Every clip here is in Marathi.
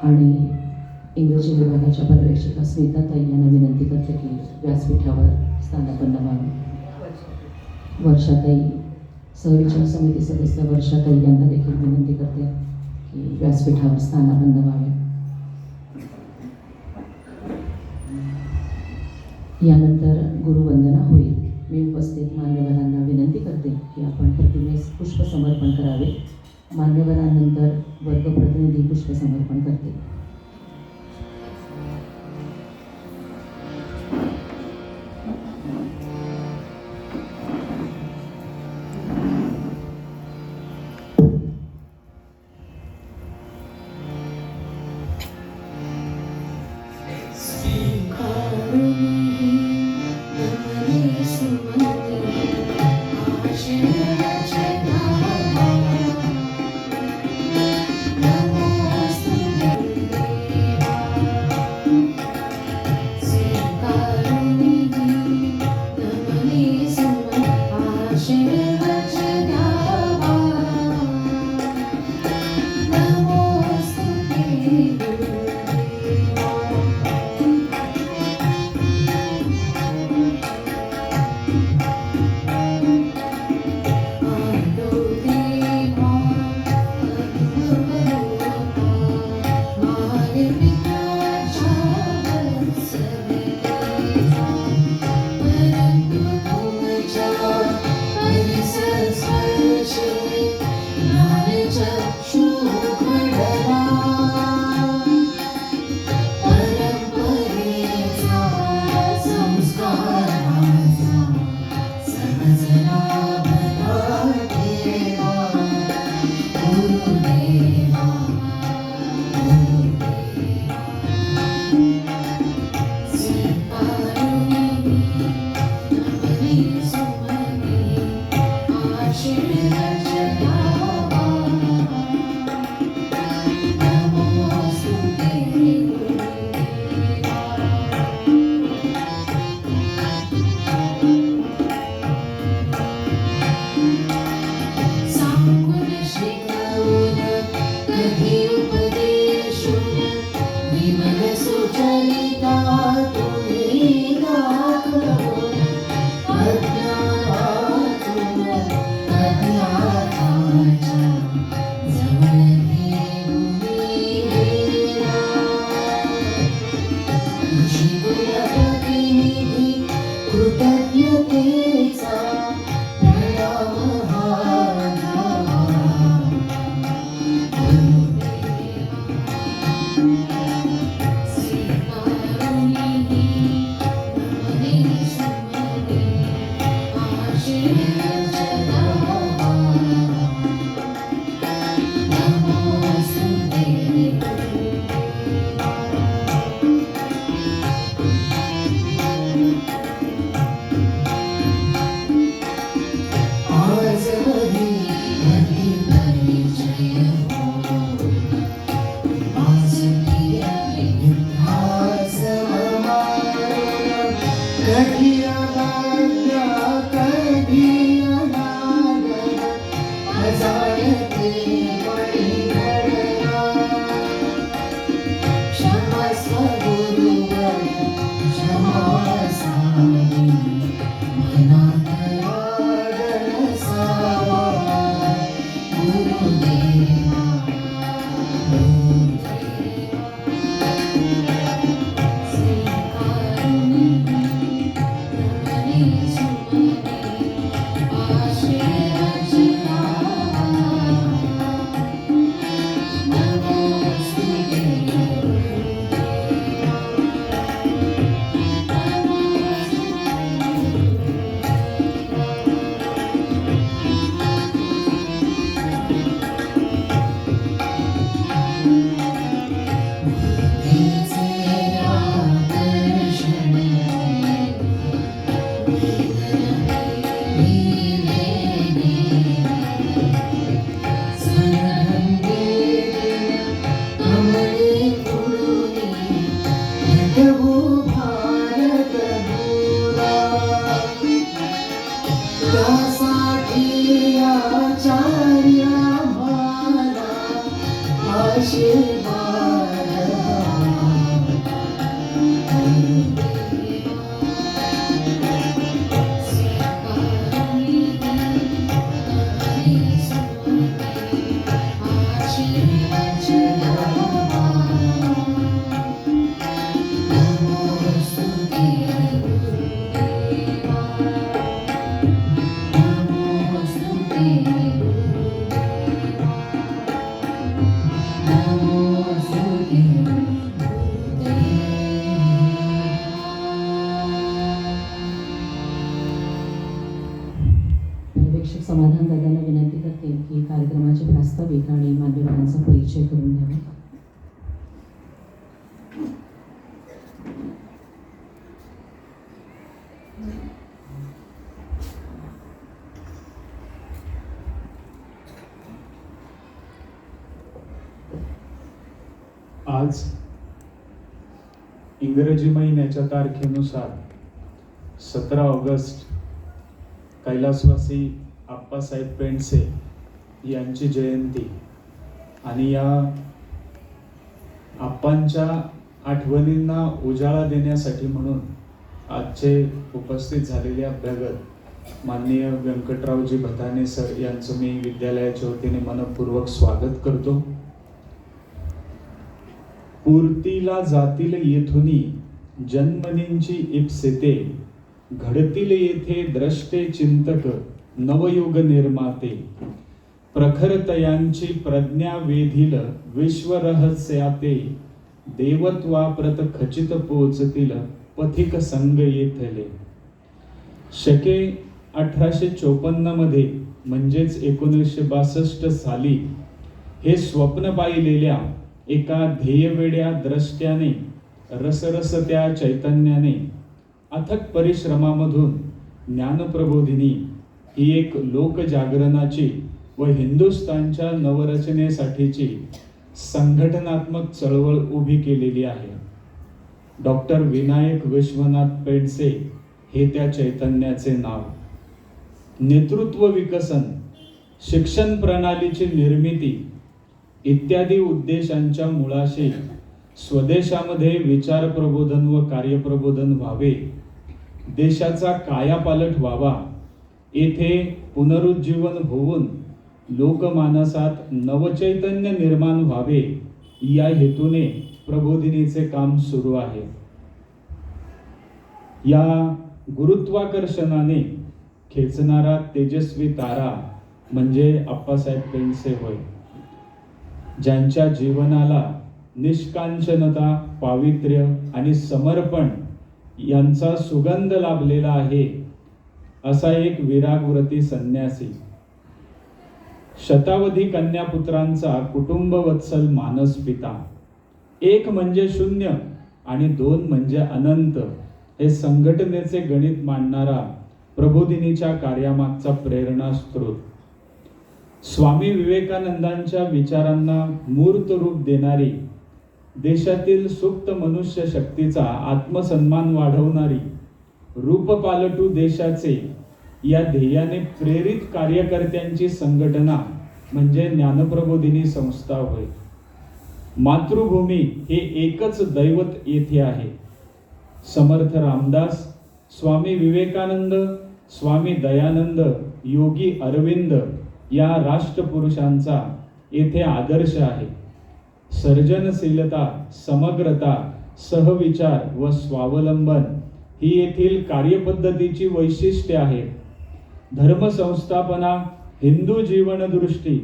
आणि इंग्रजी विभागाच्या पर्यवेक्षिका स्मिताताई यांना विनंती करते की व्यासपीठावर स्थानापन्न व्हावे. वर्षाताई सहविचार समिती सदस्य वर्षाताई यांना देखील विनंती करते की व्यासपीठावर स्थानापन्न व्हावे. यानंतर गुरुवंदना होईल. मी उपस्थित मान्यवरांना विनंती करते की आपण प्रतिमेस पुष्पसमर्पण करावे. मान्यवरांनंतर वर्गप्रतिनिधी पुष्पसमर्पण करते. आज इंग्रजी महिन्याच्या तारखेनुसार 17 ऑगस्ट कैलासवासी आप्पासाहेब पेंडसे यांची जयंती आणि या आप्पांच्या आठवणींना उजाळा देण्यासाठी म्हणून आजचे उपस्थित झालेले अभ्यागत माननीय व्यंकटरावजी भताने सर यांचं मी विद्यालयाच्या वतीने मनपूर्वक स्वागत करतो. पूर्तीला जातील येथुनी जन्मनींची इप्सिते, घडतील येथे द्रष्टे चिंतक नवयुग निर्माते, प्रखरतयांची प्रज्ञा वेधील विश्वरहस्याते, देवत्वाप्रत खचित पोचतील पथिक संग येथले. शके 1854 मध्ये म्हणजेच 1962 साली हे स्वप्न पाहिलेल्या एका ध्येयवेड्या द्रष्ट्याने रसरस त्या चैतन्याने अथक परिश्रमामधून ज्ञानप्रबोधिनी ही एक लोकजागरणाची व हिंदुस्थानच्या नवरचनेसाठीची संघटनात्मक चळवळ उभी केलेली आहे. डॉक्टर विनायक विश्वनाथ पेंडसे हे त्या चैतन्याचे नाव. नेतृत्व विकसन, शिक्षण प्रणालीची निर्मिती इत्यादी उद्देशांच्या मुळाशी स्वदेशामध्ये विचार प्रबोधन व कार्यप्रबोधन व्हावे, देशाचा कायापालट व्हावा, येथे पुनरुज्जीवन होऊन लोकमानसात नवचैतन्य निर्माण व्हावे या हेतूने प्रबोधिनीचे काम सुरू आहे. या गुरुत्वाकर्षणाने खेचणारा तेजस्वी तारा म्हणजे आप्पासाहेब पेंडसे होय, ज्यांच्या जीवनाला निष्कांचनता, पावित्र्य आणि समर्पण यांचा सुगंध लाभलेला आहे. असा एक विरागव्रती संन्यासी, शतावधी कन्यापुत्रांचा कुटुंबवत्सल मानस पिता, एक म्हणजे शून्य आणि दोन म्हणजे अनंत हे संघटनेचे गणित मांडणारा प्रबोधिनीच्या कार्यामागचा प्रेरणा स्रोत, स्वामी विवेकानंदांच्या विचारांना मूर्त रूप देणारी, देशातील सुप्त मनुष्य शक्तीचा आत्मसन्मान वाढवणारी, रूप पालटू देशाचे या ध्येयाने प्रेरित कार्यकर्त्यांची संघटना म्हणजे ज्ञानप्रबोधिनी संस्था होय. मातृभूमी हे एकच दैवत येथे आहे. समर्थ रामदास, स्वामी विवेकानंद, स्वामी दयानंद, योगी अरविंद या राष्ट्रपुरुषांचा येथे आदर्श आहे. सर्जनशीलता, समग्रता, सहविचार व स्वावलंबन ही येथील कार्यपद्धतीची वैशिष्ट्ये आहेत. धर्मसंस्थापना, हिंदू जीवनदृष्टी,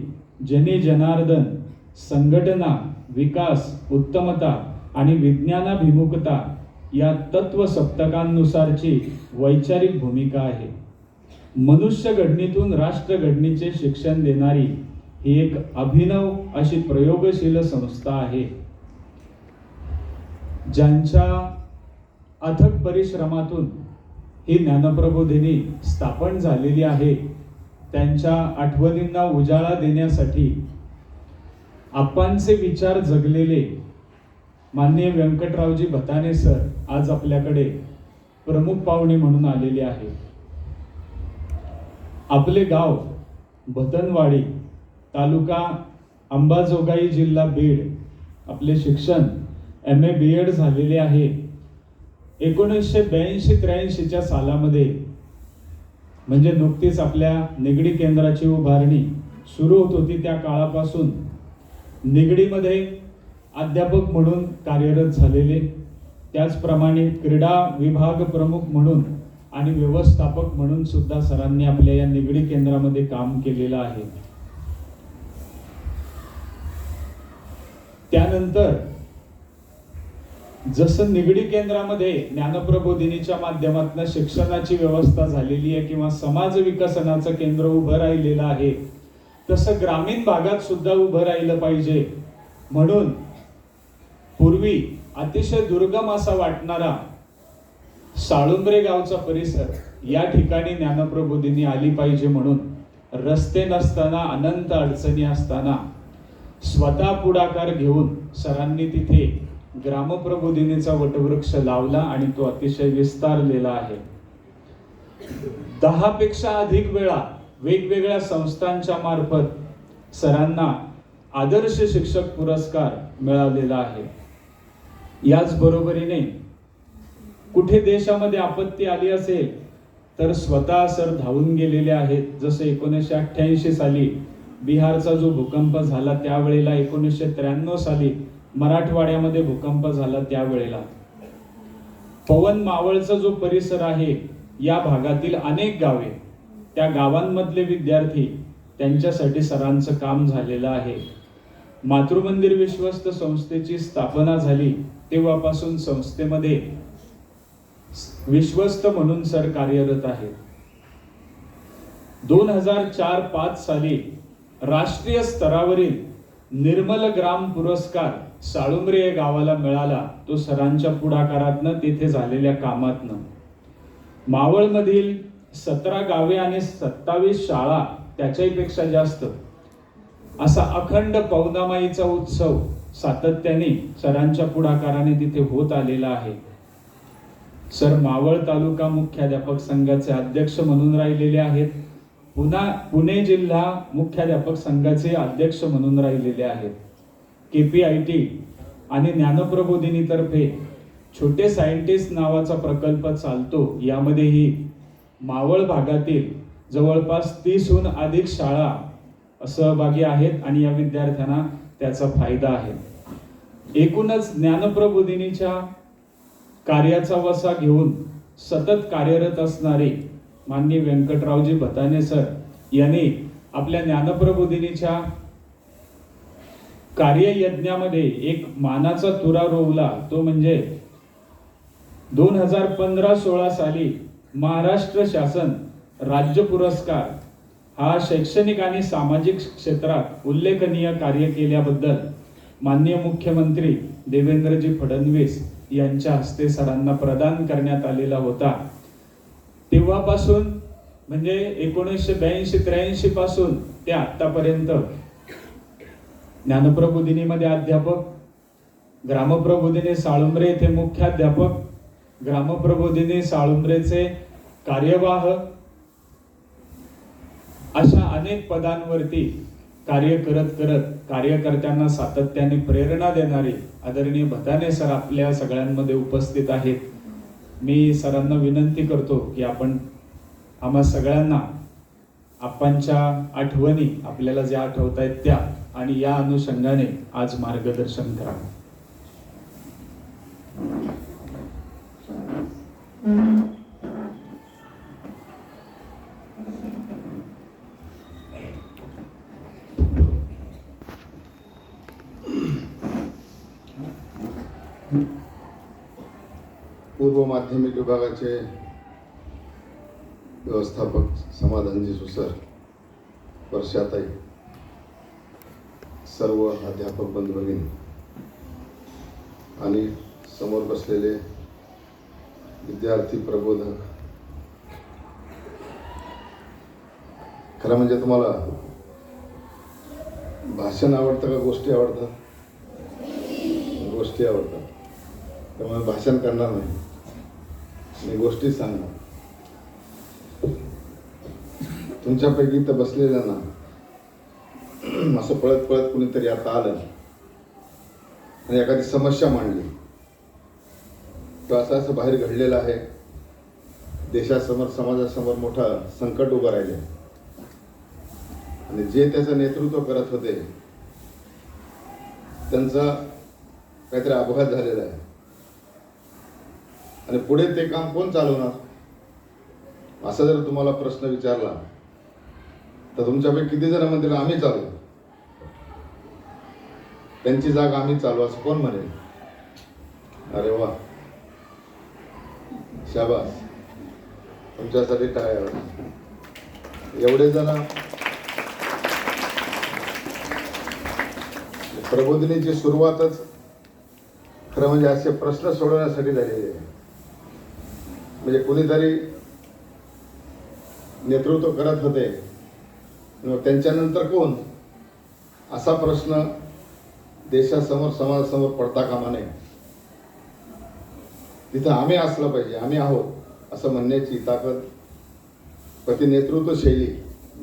जनी जनार्दन, संघटना, विकास, उत्तमता आणि विज्ञानाभिमुखता या तत्व सप्तकांनुसारची वैचारिक भूमिका आहे. मनुष्य घडणीतून राष्ट्र घडणीचे शिक्षण देणारी ही एक अभिनव अशी प्रयोगशील संस्था आहे. ज्यांच्या अथक परिश्रमातून ही ज्ञानप्रबोधिनी स्थापन झालेली आहे, त्यांच्या आठवणींना उजाळा देण्यासाठी आप्पांचे विचार जगलेले माननीय व्यंकटरावजी भताने सर आज आपल्याकडे प्रमुख पाहुणे म्हणून आलेले आहे. आपले गाव भतनवाडी, तालुका अंबाजोगाई, जिल्हा बीड. आपले शिक्षण MA BEd झालेले आहे. 1982-83 सालामध्ये म्हणजे नुकतीच आपल्या निगडी केंद्राची उभारणी सुरू होत होती, त्या काळापासून निगडीमध्ये अध्यापक म्हणून कार्यरत झालेले, त्याचप्रमाणे क्रीडा विभाग प्रमुख म्हणून आणि व्यवस्थापक म्हणून सुद्धा सरांनी आपल्या या निगडी केंद्रामध्ये काम केलेलं आहे. त्यानंतर जसं निगडी केंद्रामध्ये ज्ञानप्रबोधिनीच्या माध्यमातून शिक्षणाची व्यवस्था झालेली आहे किंवा समाज विकसनाचं केंद्र उभं राहिलेलं आहे, तसं ग्रामीण भागात सुद्धा उभं राहिलं पाहिजे म्हणून पूर्वी अतिशय दुर्गम असा वाटणारा साळुंबरे गावचा परिसर या ठिकाणी ज्ञानप्रबोधिनी आली पाहिजे म्हणून रस्ते नसताना, अनंत अडचणी असताना स्वतः पुढाकार घेऊन सरांनी तिथे ग्रामप्रबोधिनीचा वटवृक्ष लावला आणि तो अतिशय विस्तारलेला आहे. 10 पेक्षा अधिक वेळा वेगवेगळ्या संस्थांच्या मार्फत सरांना आदर्श शिक्षक पुरस्कार मिळालेला आहे. याच बरोबरीने कुठे देशामध्ये आपत्ती आली असेल तर स्वतः सर धावून गेलेले आहेत. जसे 1988 साली बिहारचा जो भूकंप झाला त्यावेळेला, 1993 साली मराठवाड्यामध्ये भूकंप झाला त्यावेळेला, पवन मावळचा जो परिसर आहे या भागातील अनेक गावे, त्या गावांमधले विद्यार्थी, त्यांच्यासाठी सरांचं काम झालेलं आहे. मातृमंदिर विश्वस्त संस्थेची स्थापना झाली तेव्हापासून संस्थेमध्ये विश्वस्त म्हणून सर कार्यरत आहेत. 2004-05 साली राष्ट्रीय स्तरावरील निर्मल ग्राम पुरस्कार साळुंबरे या गावाला मिळाला. तो सरांच्या पुढाकारातनं, तेथे झालेल्या कामातनं. मावळमधील 17 गावे आणि 27 शाळा, त्याच्यापेक्षा जास्त असा अखंड पौर्णमाईचा उत्सव सातत्याने सरांच्या पुढाकाराने तिथे होत आलेला आहे. सर मावळ तालुका मुख्याध्यापक संघाचे अध्यक्ष म्हणून राहिलेले आहेत. पुणे जिल्हा मुख्याध्यापक संघाचे अध्यक्ष म्हणून राहिलेले आहेत. KPIT आणि ज्ञानप्रबोधिनीतर्फे छोटे सायंटिस्ट नावाचा प्रकल्प चालतो. यामध्येही मावळ भागातील जवळपास 30हून अधिक शाळा सहभागी आहेत आणि या विद्यार्थ्यांना त्याचा फायदा आहे. एकूणच ज्ञानप्रबोधिनीच्या कार्याचा वसा घेऊन सतत कार्यरत असणारे माननीय व्यंकटरावजी भताने सर यांनी आपल्या ज्ञानप्रबोधिनीच्या कार्ययज्ञामध्ये एक मानाचा तुरा रोवला. तो म्हणजे 2015-16 साली महाराष्ट्र शासन राज्य पुरस्कार हा शैक्षणिक आणि सामाजिक क्षेत्रात उल्लेखनीय कार्य केल्याबद्दल माननीय मुख्यमंत्री देवेंद्रजी फडणवीस यांच्या हस्ते सरांना प्रदान करण्यात आलेला होता. तेव्हापासून म्हणजे 1982-83 पासून ते आतापर्यंत ज्ञानप्रबोधिनीमध्ये अध्यापक, ग्रामप्रबोधिनी साळुंबरे येथे मुख्याध्यापक, ग्रामप्रबोधिनी साळुंबरेचे कार्यवाह, अशा अनेक पदांवरती कार्य करत कार्यकर्त्यांना सातत्याने प्रेरणा देणारे आदरणीय भताने सर आपल्या सगळ्यांमध्ये उपस्थित आहेत. मी सरांना विनंती करतो की आपण आम्हा सगळ्यांना आपांच्या आठवणी आपल्याला ज्या आठवत आहेत त्या आणि या अनुषंगाने आज मार्गदर्शन करावं. पूर्व माध्यमिक विभागाचे व्यवस्थापक समाधानजी सुसर, वर्षाताई, सर्व अध्यापक बंधू भगिनी आणि समोर बसलेले विद्यार्थी प्रबोधक, खरं म्हणजे तुम्हाला भाषण आवडतं का गोष्टी आवडतात? गोष्टी आवडतात. त्यामुळे भाषण करणार नाही, मी गोष्टी सांगणार. तुमच्यापैकी तर बसलेल्यांना असं पळत पळत कुणीतरी आता आलं आणि एखादी समस्या मांडली तर असं बाहेर घडलेलं आहे, देशासमोर समाजासमोर मोठा संकट उभं राहिले आणि जे त्याचं नेतृत्व करत होते त्यांचा काहीतरी अपघात झालेला आहे आणि पुढे ते काम कोण चालवणार, असा जर तुम्हाला प्रश्न विचारला तर तुमच्यापैकी किती जण म्हणतील आम्ही चालू, त्यांची जागा आम्ही चालू, असं कोण म्हणेल? अरे वा, शाबास, तुमच्यासाठी काय एवढे जण. प्रबोधिनीची सुरुवातच खरं म्हणजे असे प्रश्न सोडवण्यासाठी झालेली आहे. म्हणजे कोणीतरी नेतृत्व करत होते, त्यांच्यानंतर कोण, असा प्रश्न देशासमोर समाजासमोर पडता कामा नये. तिथं आम्ही असलं पाहिजे, आम्ही आहोत असं म्हणण्याची ताकद प्रति नेतृत्व शैली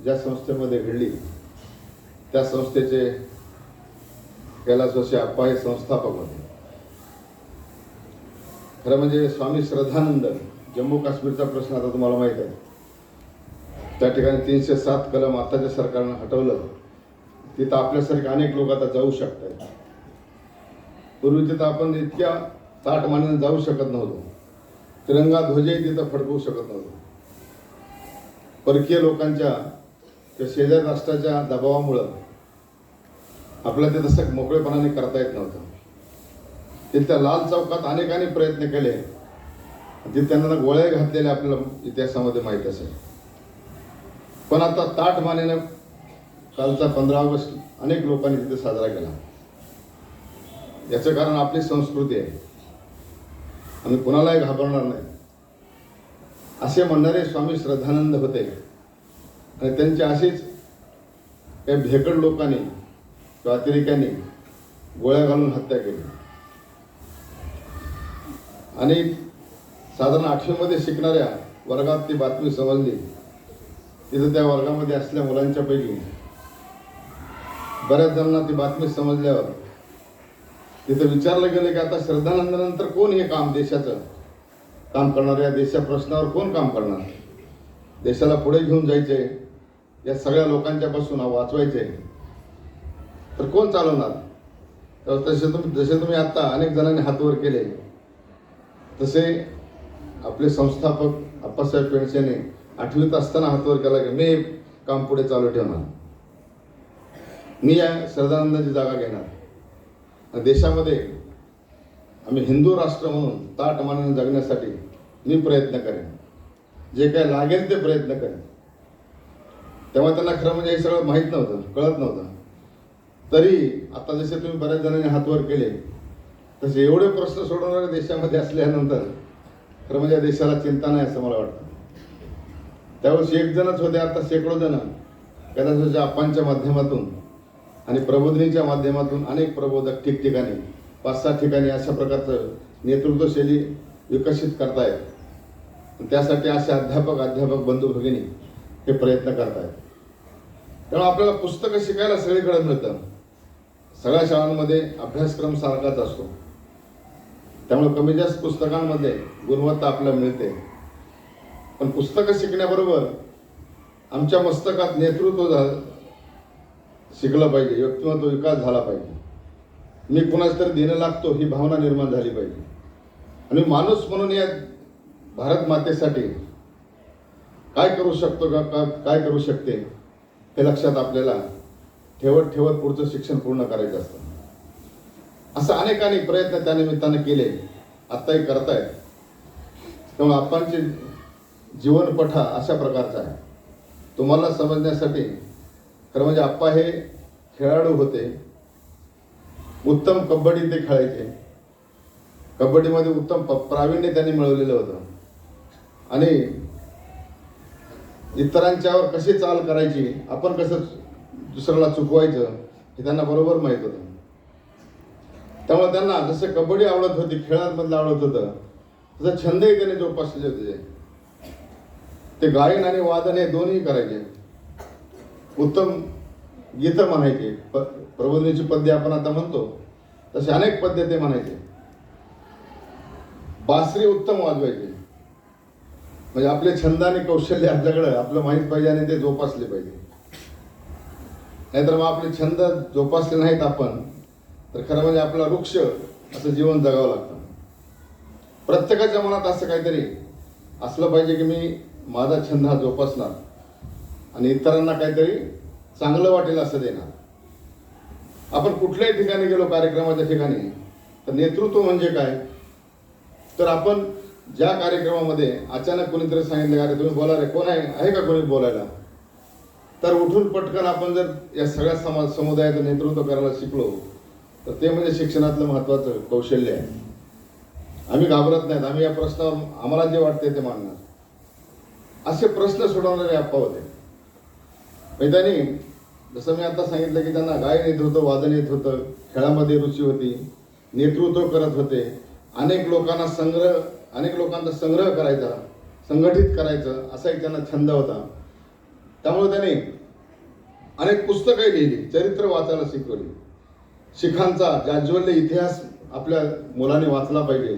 ज्या संस्थेमध्ये घडली त्या संस्थेचे कैलासवासी आप्पा हे संस्थापक होते. खरं म्हणजे स्वामी श्रद्धानंद, जम्मू काश्मीरचा प्रश्न आता तुम्हाला माहीत आहे, त्या ठिकाणी 307 कलम आताच्या सरकारनं हटवलं. तिथं आपल्यासारखे अनेक लोक आता जाऊ शकतात. पूर्वी तिथं आपण इतक्या ताट मानेने जाऊ शकत नव्हतो. तिरंगा ध्वजही तिथं फडकवू शकत नव्हतो. परकीय लोकांच्या त्या शेजारी राष्ट्राच्या दबावामुळं आपल्याला ते तसं मोकळेपणाने करता येत नव्हतं. तिथल्या लाल चौकात अनेकांनी प्रयत्न केले. तिथे त्यांना गोळ्या घातलेले आपल्याला इतिहासामध्ये माहीत असेल. पण आता ताठ मानेनं कालचा 15 ऑगस्ट अनेक लोकांनी तिथे साजरा केला. याचं कारण आपली संस्कृती आहे. आम्ही कुणालाही घाबरणार नाही असे म्हणणारे स्वामी श्रद्धानंद होते. आणि त्यांची अशीच काही भेकड लोकांनी किंवा अतिरेक्यांनी गोळ्या घालून हत्या केली. आणि साधारण 8वीमध्ये शिकणाऱ्या वर्गात ती बातमी समजली. तिथं त्या वर्गामध्ये असलेल्या मुलांच्या पैकी बऱ्याच जणांना ती बातमी समजल्यावर तिथं विचारलं गेलं की आता श्रद्धानंदानंतर कोण हे काम देशाचं काम करणार, या देशा प्रश्नावर कोण काम करणार, देशाला पुढे घेऊन जायचे, या सगळ्या लोकांच्यापासून वाचवायचे, तर कोण चालवणार. तर जसे तुम्ही आता अनेक जणांनी हात वर केले तसे आपले संस्थापक आप्पासाहेब पेंडसेने 8वीत असताना हात वर केला की मी हे काम पुढे चालू ठेवणार, मी या श्रद्धानंदाची जागा घेणार. देशामध्ये आम्ही हिंदू राष्ट्र म्हणून ताठ मानेने जगण्यासाठी मी प्रयत्न करेन, जे काय लागेल ते प्रयत्न करेन. तेव्हा त्यांना खरं म्हणजे हे सगळं माहीत नव्हतं, कळत नव्हतं. तरी आता जसे तुम्ही बऱ्याच जणांनी हात वर केले तसे एवढे प्रश्न सोडवणाऱ्या देशामध्ये असल्यानंतर खरं म्हणजे या देशाला चिंता नाही असं मला वाटतं. त्यावेळेस एक जणच होते, आता शेकडो जण कैलासवासी आप्पांच्या माध्यमातून आणि प्रबोधिनीच्या माध्यमातून अनेक प्रबोधक ठिकठिकाणी 5-6 ठिकाणी अशा प्रकारचं नेतृत्वशैली विकसित करतायत. त्यासाठी असे अध्यापक बंधू भगिनी हे प्रयत्न करतायत. त्यामुळे आपल्याला पुस्तकं शिकायला सगळीकडे मिळतं. सगळ्या शाळांमध्ये अभ्यासक्रम सारखाच असतो. त्यामुळे कमी जास्त पुस्तकांमध्ये गुणवत्ता आपल्याला मिळते. पण पुस्तकं शिकण्याबरोबर आमच्या मस्तकात नेतृत्व शिकलं पाहिजे, व्यक्तिमत्व विकास झाला पाहिजे. मी कुणाच तरी देणं लागतो ही भावना निर्माण झाली पाहिजे. आणि माणूस म्हणून या भारत मातेसाठी काय करू शकतो का काय करू शकते हे लक्षात आपल्याला ठेवत पुढचं शिक्षण पूर्ण करायचं असतं. असं अनेकांनी प्रयत्न त्या निमित्तानं केले, आत्ताही करतायत. त्यामुळे आप्पांचे जीवनपठा अशा प्रकारचा आहे. तुम्हाला समजण्यासाठी खरं म्हणजे आप्पा हे खेळाडू होते. उत्तम कबड्डी ते खेळायचे. कबड्डीमध्ये उत्तम प्रावीण्य त्यांनी मिळवलेलं होतं. आणि इतरांच्यावर कशी चाल करायची, आपण कसं दुसऱ्याला चुकवायचं हे त्यांना बरोबर माहीत होतं. त्यामुळे त्यांना जसं कबड्डी आवडत होती, खेळांमधलं आवडत होतं, तसं छंदही त्यांनी जोपासले होते. ते गायन आणि वादन हे दोन्ही करायचे. उत्तम गीतं म्हणायचे, प्रबोधिनीची पद्ये आपण आता म्हणतो तसे अनेक पद्ये ते म्हणायचे. बासरी उत्तम वाजवायचे. म्हणजे आपले छंद आणि कौशल्य आपल्याकडं आपलं माहीत पाहिजे आणि ते जोपासले पाहिजे. नाहीतर मग आपले छंद जोपासले नाहीत आपण तर खरं म्हणजे आपला वृक्ष असं जीवन जगावं लागतं. प्रत्येकाच्या मनात असं काहीतरी असलं पाहिजे की मी माझा छंद हा जोपासणार आणि इतरांना काहीतरी चांगलं वाटेल असं देणार. आपण कुठल्याही ठिकाणी गेलो, कार्यक्रमाच्या ठिकाणी, तर नेतृत्व म्हणजे काय, तर आपण ज्या कार्यक्रमामध्ये अचानक कोणीतरी सांगितलं अरे तुम्ही बोला रे, कोण आहे का कोणी बोलायला, तर उठून पटकन आपण जर या सगळ्या समुदायाचं नेतृत्व करायला शिकलो तर ते म्हणजे शिक्षणातलं महत्त्वाचं कौशल्य आहे. आम्ही घाबरत नाहीत. आम्ही या प्रश्नावर आम्हाला जे वाटते ते मांडणार. असे प्रश्न सोडवणारे आप्पा होते. त्यांनी जसं मी आता सांगितलं की त्यांना गायन येत होतं, वादन येत होतं, खेळामध्ये रुची होती, नेतृत्व करत होते, अनेक लोकांचा संग्रह करायचा, संघटित करायचं असा एक त्यांना छंद होता. त्यामुळे त्यांनी अनेक पुस्तकं लिहिली, चरित्र वाचायला शिकवली, शिखांचा जाज्वल्य इतिहास आपल्या मुलाने वाचला पाहिजे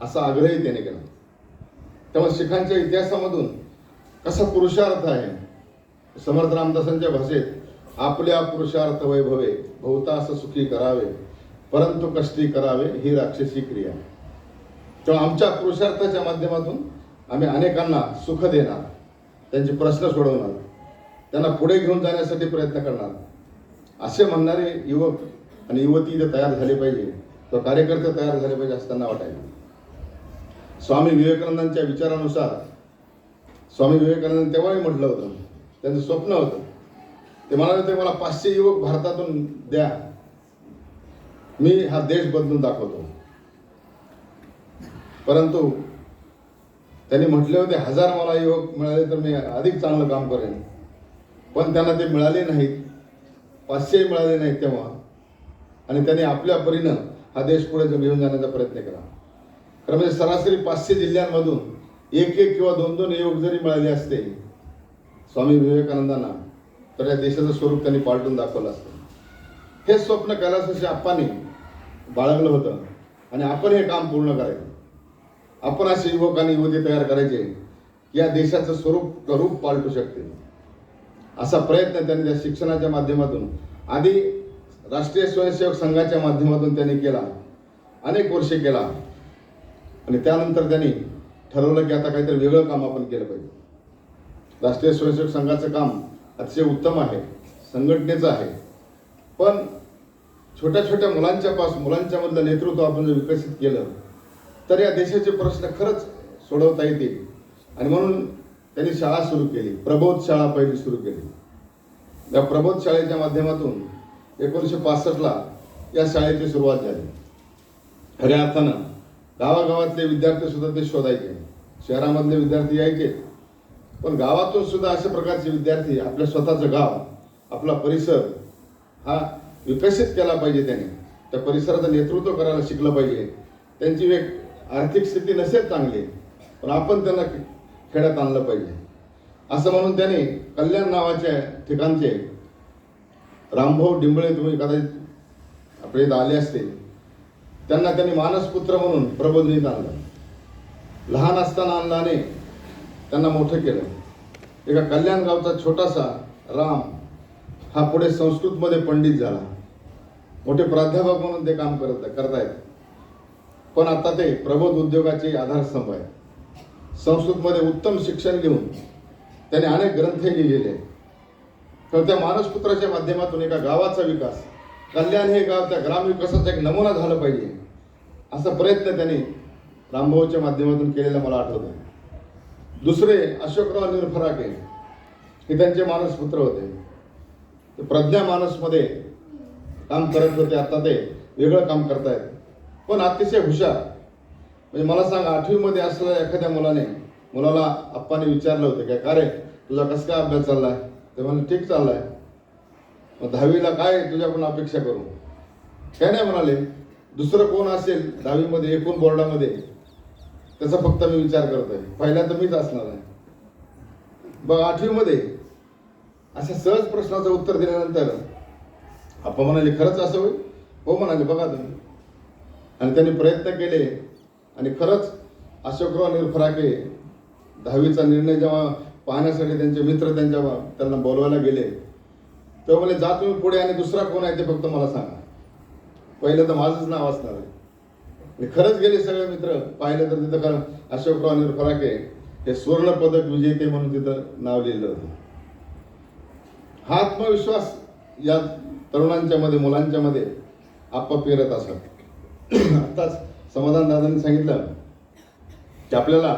असा आग्रही त्याने केला. त्यामुळे शिखांच्या इतिहासामधून कसा पुरुषार्थ आहे, समर्थ रामदासांच्या भाषेत, आपल्या पुरुषार्थ वैभवे बहुतास सुखी करावे, परंतु कष्टी करावे ही राक्षसी क्रिया. तेव्हा आमच्या पुरुषार्थाच्या माध्यमातून आम्ही अनेकांना सुख देणार, त्यांचे प्रश्न सोडवणार, त्यांना पुढे घेऊन जाण्यासाठी प्रयत्न करणार असे म्हणणारे युवक आणि युवती इथे तयार झाले पाहिजे, तो कार्यकर्ते तयार झाले पाहिजे असं त्यांना वाटायचं. स्वामी विवेकानंदांच्या विचारानुसार स्वामी विवेकानंद तेव्हाही म्हटलं होतं, त्यांचं स्वप्न होतं, ते म्हणाले होते मला 500 युवक भारतातून द्या, मी हा देश बदलून दाखवतो. परंतु त्यांनी म्हटले होते 1000 मला युवक मिळाले तर मी अधिक चांगलं काम करेन, पण त्यांना ते मिळाले नाहीत, 500 मिळाले नाहीत तेव्हा. आणि त्यांनी आपल्या परीनं हा देश पुढे घेऊन जाण्याचा प्रयत्न केला. खरं म्हणजे सरासरी 500 जिल्ह्यांमधून 1-1 किंवा 2-2 युवक जरी मिळाले असते स्वामी विवेकानंदांना, तर या देशाचं स्वरूप त्यांनी पालटून दाखवलं असतं. हे स्वप्न कैलासवासी आप्पांनी बाळगलं होतं आणि आपण हे काम पूर्ण करायचं. आपण असे युवक आणि युवती तयार करायचे या देशाचं रूप पालटू शकते असा प्रयत्न त्यांनी त्या शिक्षणाच्या माध्यमातून, आधी राष्ट्रीय स्वयंसेवक संघाच्या माध्यमातून त्यांनी केला, अनेक वर्षे केला. आणि त्यानंतर त्यांनी ठरवलं की आता काहीतरी वेगळं काम आपण केलं पाहिजे. राष्ट्रीय स्वयंसेवक संघाचं काम अतिशय उत्तम आहे, संघटनेचं आहे, पण छोट्या छोट्या मुलांच्या मधलं नेतृत्व आपण जर विकसित केलं तर या देशाचे प्रश्न खरंच सोडवता येतील. आणि म्हणून त्यांनी शाळा सुरू केली, प्रबोध शाळा पहिली सुरू केली. या प्रबोध शाळेच्या माध्यमातून 1965ला या शाळेची सुरुवात झाली. खऱ्या अर्थानं गावागावातले विद्यार्थी सुद्धा ते शोधायचे, शहरामधले विद्यार्थी यायचे, पण गावातून सुद्धा अशा प्रकारचे विद्यार्थी आपल्या स्वतःचं गाव, आपला परिसर हा विकसित केला पाहिजे. त्याने त्या परिसराचं नेतृत्व करायला शिकलं पाहिजे. त्यांची एक आर्थिक स्थिती नसेल चांगली, पण आपण त्यांना खेड्यात आणलं पाहिजे असं म्हणून त्याने कल्याण नावाच्या ठिकाणचे रामभाऊ डिंबळे, तुम्ही कदाचित आपल्या इथं आले असतील, त्यांना त्यांनी मानसपुत्र म्हणून प्रबोधिनीत आणलं. लहान असताना अण्णाने त्यांना मोठं केलं. एका कल्याण गावचा छोटासा राम हा पुढे संस्कृतमध्ये पंडित झाला, मोठे प्राध्यापक म्हणून ते काम करतायत. पण आता ते प्रबोध उद्योगाचे आधारस्तंभ आहे. संस्कृतमध्ये उत्तम शिक्षण घेऊन त्याने अनेक ग्रंथ लिहिलेले. तर त्या मानसपुत्राच्या माध्यमातून एका गावाचा विकास, कल्याण हे गाव त्या ग्रामविकासाचा एक नमुना झाला पाहिजे असा प्रयत्न त्यांनी रामभाऊच्या माध्यमातून केलेला मला आठवतं. दुसरे अशोकराव निरफराके हे त्यांचे मानसपुत्र होते. ते प्रज्ञा मानसमध्ये काम करत होते, आता ते वेगळं काम करतायत, पण अतिशय हुशार. म्हणजे मला सांगा, 8वी मध्ये असलेल्या एखाद्या मुलाला आप्पाने विचारलं होतं काय, का रे तुझा कसं काय अभ्यास चाललाय? ते म्हणाले ठीक चाललाय. मग 10वीला काय तुझ्याकडून अपेक्षा करू? काय नाही म्हणाले, दुसरं कोण असेल 10वी मध्ये एकूण बोर्डामध्ये त्याचा फक्त मी विचार करतोय, पहिला तर मीच असणार आहे. बघ 8वी मध्ये अशा सहज प्रश्नाचं उत्तर दिल्यानंतर आप्पा म्हणाले खरंच असं होईल? हो म्हणाले, बघा तुम्ही. आणि त्यांनी प्रयत्न केले आणि खरंच अशोकराव निरफराके 10वीचा निर्णय जेव्हा पाहण्यासाठी त्यांचे मित्र त्यांना बोलवायला गेले तेव्हा म्हणे जा तुम्ही पुढे आणि दुसरा कोण आहे ते फक्त मला सांगा, पहिलं तर माझंच नाव असणार आहे. आणि खरंच गेले सगळे मित्र, पाहिलं तर तिथं अशोकराव निरफराके हे स्वर्ण पदक विजेते म्हणून तिथं नाव लिहिलं होतं. हा आत्मविश्वास या तरुणांच्या मध्ये, मुलांच्या मध्ये आप्पा पेरत असत. आताच समाधान दादांनी सांगितलं की आपल्याला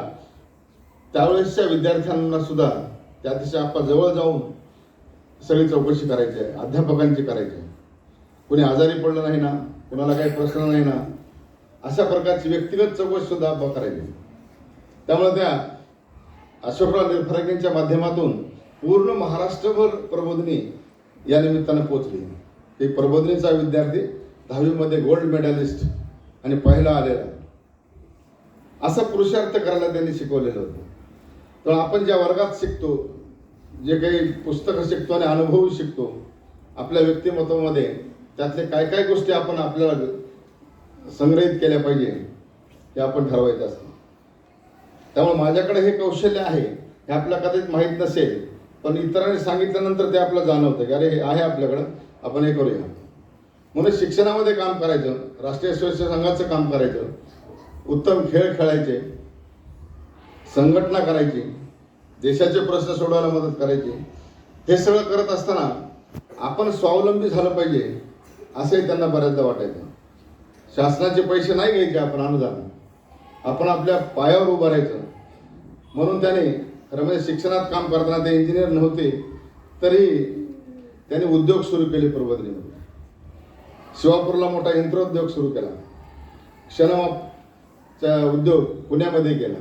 त्यावेळेसच्या विद्यार्थ्यांना सुद्धा त्या अतिशय आप्पा जवळ जाऊन सगळी चौकशी करायची आहे, अध्यापकांची करायची आहे. कोणी आजारी पडलं नाही ना, कोणाला काही प्रश्न नाही ना, अशा प्रकारची व्यक्तिगत चौकशी सुद्धा आप्पा करायची. त्यामुळे त्या अशोकराव निरफराकेंच्या माध्यमातून पूर्ण महाराष्ट्रभर प्रबोधिनी या निमित्तानं पोचली. की प्रबोधिनीचा विद्यार्थी 10वीमध्ये गोल्ड मेडलिस्ट आणि पहिला आलेला, असा पुरुषार्थ करायला त्यांनी शिकवलेलं होतं. तर आपण ज्या वर्गात शिकतो, जे काही पुस्तकं शिकतो आणि अनुभव शिकतो, आपल्या व्यक्तिमत्वामध्ये त्यातले काय काय गोष्टी आपण आपल्याला संग्रहित केल्या पाहिजे हे आपण ठरवायचं असतं. त्यामुळे माझ्याकडे हे कौशल्य आहे हे आपल्याला कधीच माहीत नसेल, पण इतरांनी सांगितल्यानंतर ते आपल्याला जाणवतं की अरे हे आहे आपल्याकडं, आपण हे करूया. म्हणून शिक्षणामध्ये काम करायचं, राष्ट्रीय स्वयंसेवक संघाचं काम करायचं, उत्तम खेळ खेळायचे, संघटना करायची, देशाचे प्रश्न सोडवायला मदत करायची. हे सगळं करत असताना आपण स्वावलंबी झालं पाहिजे असंही त्यांना बऱ्याचदा वाटायचं. शासनाचे पैसे नाही घ्यायचे, आपण अनुदान, आपण आपल्या पायावर उभं राहायचं. म्हणून त्याने खरं म्हणजे शिक्षणात काम करताना ते इंजिनियर नव्हते तरी त्यांनी उद्योग सुरू केले प्रबोधिनीमध्ये. शिवापूरला मोठा यंत्रोद्योग सुरू केला, क्षणमापचा उद्योग पुण्यामध्ये केला,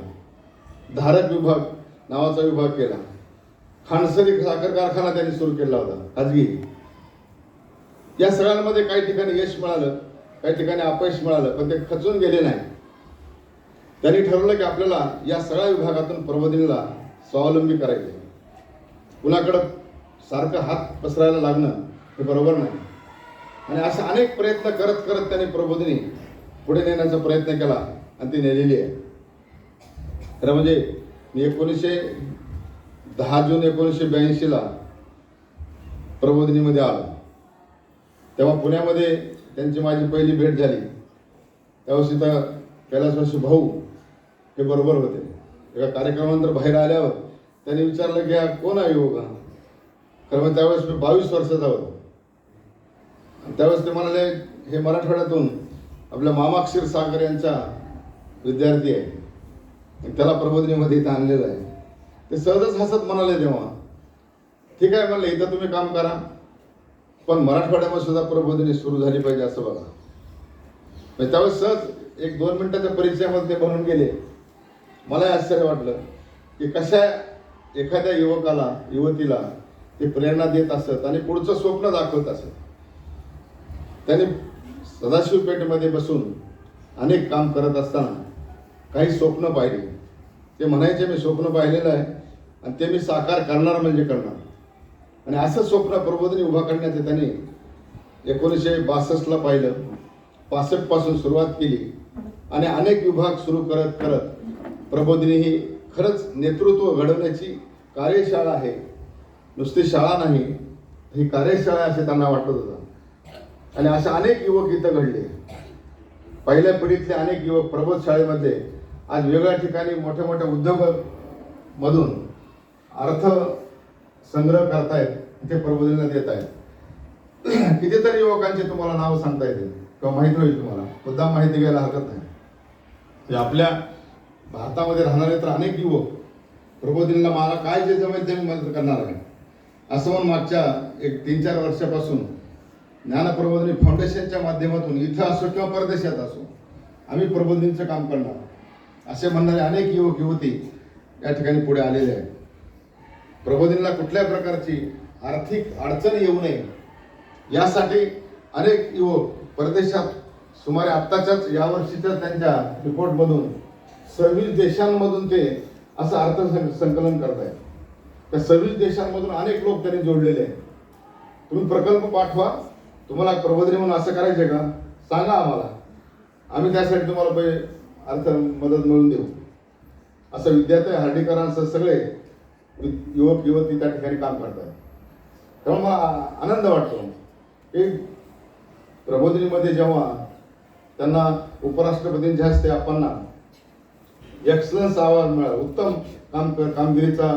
धारक विभाग नावाचा विभाग केला, खांडसरी साखर कारखाना त्यांनी सुरू केला होता खाजगी. या सगळ्यांमध्ये काही ठिकाणी यश मिळालं, काही ठिकाणी अपयश मिळालं, पण ते खचून गेले नाही. त्यांनी ठरवलं की आपल्याला या सगळ्या विभागातून प्रबोधिनीला स्वावलंबी करायचे. कुणाकडं सारखं हात पसरायला लागणं हे बरोबर नाही. आणि असे अनेक प्रयत्न करत करत त्यांनी प्रबोधिनी पुढे नेण्याचा प्रयत्न केला आणि ती नेलेली आहे. खरं म्हणजे मी 10 जून 1982 प्रबोधिनीमध्ये आलो. तेव्हा पुण्यामध्ये त्यांची माझी पहिली भेट झाली. त्यावेळेस तिथं कैलासवासी भाऊ हे बरोबर होते. एका कार्यक्रमानंतर बाहेर आल्यावर त्यांनी विचारलं की हा कोण आहे युवक? खरं म्हणजे त्यावेळेस मी 22 वर्षाचा होतो. त्यावेळेस ते म्हणाले हे मराठवाड्यातून आपल्या मामा क्षीरसागर यांचा विद्यार्थी आहे, त्याला प्रबोधिनीमध्ये इथं आणलेलं आहे. ते सहजच हसत म्हणाले तेव्हा, ठीक आहे म्हणलं, इथं तुम्ही काम करा, पण मराठवाड्यामध्ये सुद्धा प्रबोधिनी सुरू झाली पाहिजे असं बघा. म्हणजे त्यावेळेस सहज 1-2 मिनिटाच्या परिचयामध्ये ते बनून गेले. मला आश्चर्य वाटलं की कशा एखाद्या युवकाला युवतीला ते प्रेरणा देत असत आणि पुढचं स्वप्न दाखवत असत. त्यांनी सदाशिव पेठेमध्ये बसून अनेक काम करत असताना काही स्वप्न पाहिली. ते म्हणायचे मी स्वप्न पाहिलेलं आहे आणि ते मी साकार करणार म्हणजे करणार. आणि असं स्वप्न प्रबोधिनी उभा करण्याचं त्यांनी 1962ला पाहिलं. 65 पासून सुरुवात केली आणि अनेक विभाग सुरू करत करत प्रबोधिनी ही खरंच नेतृत्व घडवण्याची कार्यशाळा आहे, नुसती शाळा नाही, ही कार्यशाळा असे त्यांना वाटत होतं. आणि असे अनेक युवक इथं घडले. पहिल्या पिढीतले अनेक युवक प्रबोध शाळेमध्ये आज वेगळ्या ठिकाणी मोठ्या मोठ्या उद्योगामधून अर्थ संग्रह करतायत, ते प्रबोधिनीला देत आहेत. कितीतरी युवकांचे तुम्हाला नाव सांगता येतील किंवा माहिती होईल तुम्हाला, मुद्दाम माहिती घ्यायला हरकत नाही. आपल्या भारतामध्ये राहणारे तर अनेक युवक प्रबोधिनीला मला काय जे जमेल ते मी मदत करणार आहे असं म्हणून मागच्या 3-4 वर्षापासून ज्ञानप्रबोधिनी फाउंडेशनच्या माध्यमातून इथं असो किंवा परदेशात असो आम्ही प्रबोधिनीचं काम करणार असे म्हणणारे अनेक युवक युवती या ठिकाणी पुढे आलेले आहेत. प्रबोधिनीला कुठल्या प्रकारची आर्थिक अडचण येऊ नये यासाठी अनेक युवक परदेशात सुमारे आत्ताच्याच यावर्षीच्या त्यांच्या रिपोर्टमधून 26 देशांमधून ते असं अर्थसंकलन करत आहेत. त्या 26 देशांमधून अनेक लोक त्यांनी जोडलेले आहेत. तुम्ही प्रकल्प पाठवा, तुम्हाला प्रबोधिनी म्हणून असं करायचं का सांगा आम्हाला, आम्ही त्यासाठी तुम्हाला अर्थ मदत मिळवून देऊ. असं विद्यार्थी हार्डीकरांसह सगळे युवक युवती त्या ठिकाणी काम करतात. तेव्हा मला आनंद वाटतो की प्रबोधिनीमध्ये जेव्हा त्यांना उपराष्ट्रपतींच्या हस्ते आपण एक्सलन्स अवॉर्ड मिळाला, उत्तम कामगिरीचा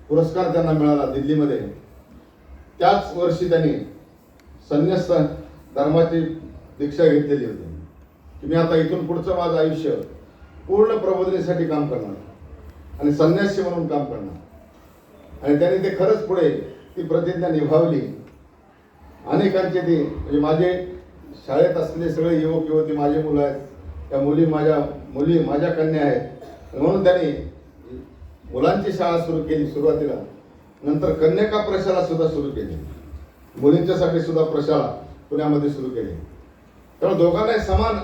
पुरस्कार त्यांना मिळाला दिल्लीमध्ये. त्याच वर्षी त्यांनी संन्यास धर्माची दीक्षा घेतलेली होती की मी आता इथून पुढचं माझं आयुष्य पूर्ण प्रबोधिनीसाठी काम करणार आणि संन्यासी म्हणून काम करणार. आणि त्यांनी ते खरंच पुढे ती प्रतिज्ञा निभावली. अनेकांचे ते म्हणजे माझे शाळेत असलेले सगळे युवक युवती माझे मुलं आहेत, त्या मुली माझ्या कन्या आहेत. म्हणून त्यांनी मुलांची शाळा सुरू केली सुरुवातीला, नंतर कन्यका प्रशाला सुद्धा सुरू केली. मुलींच्यासाठी सुद्धा प्रशाला पुण्यामध्ये सुरू केली. त्यामुळे दोघांनाही समान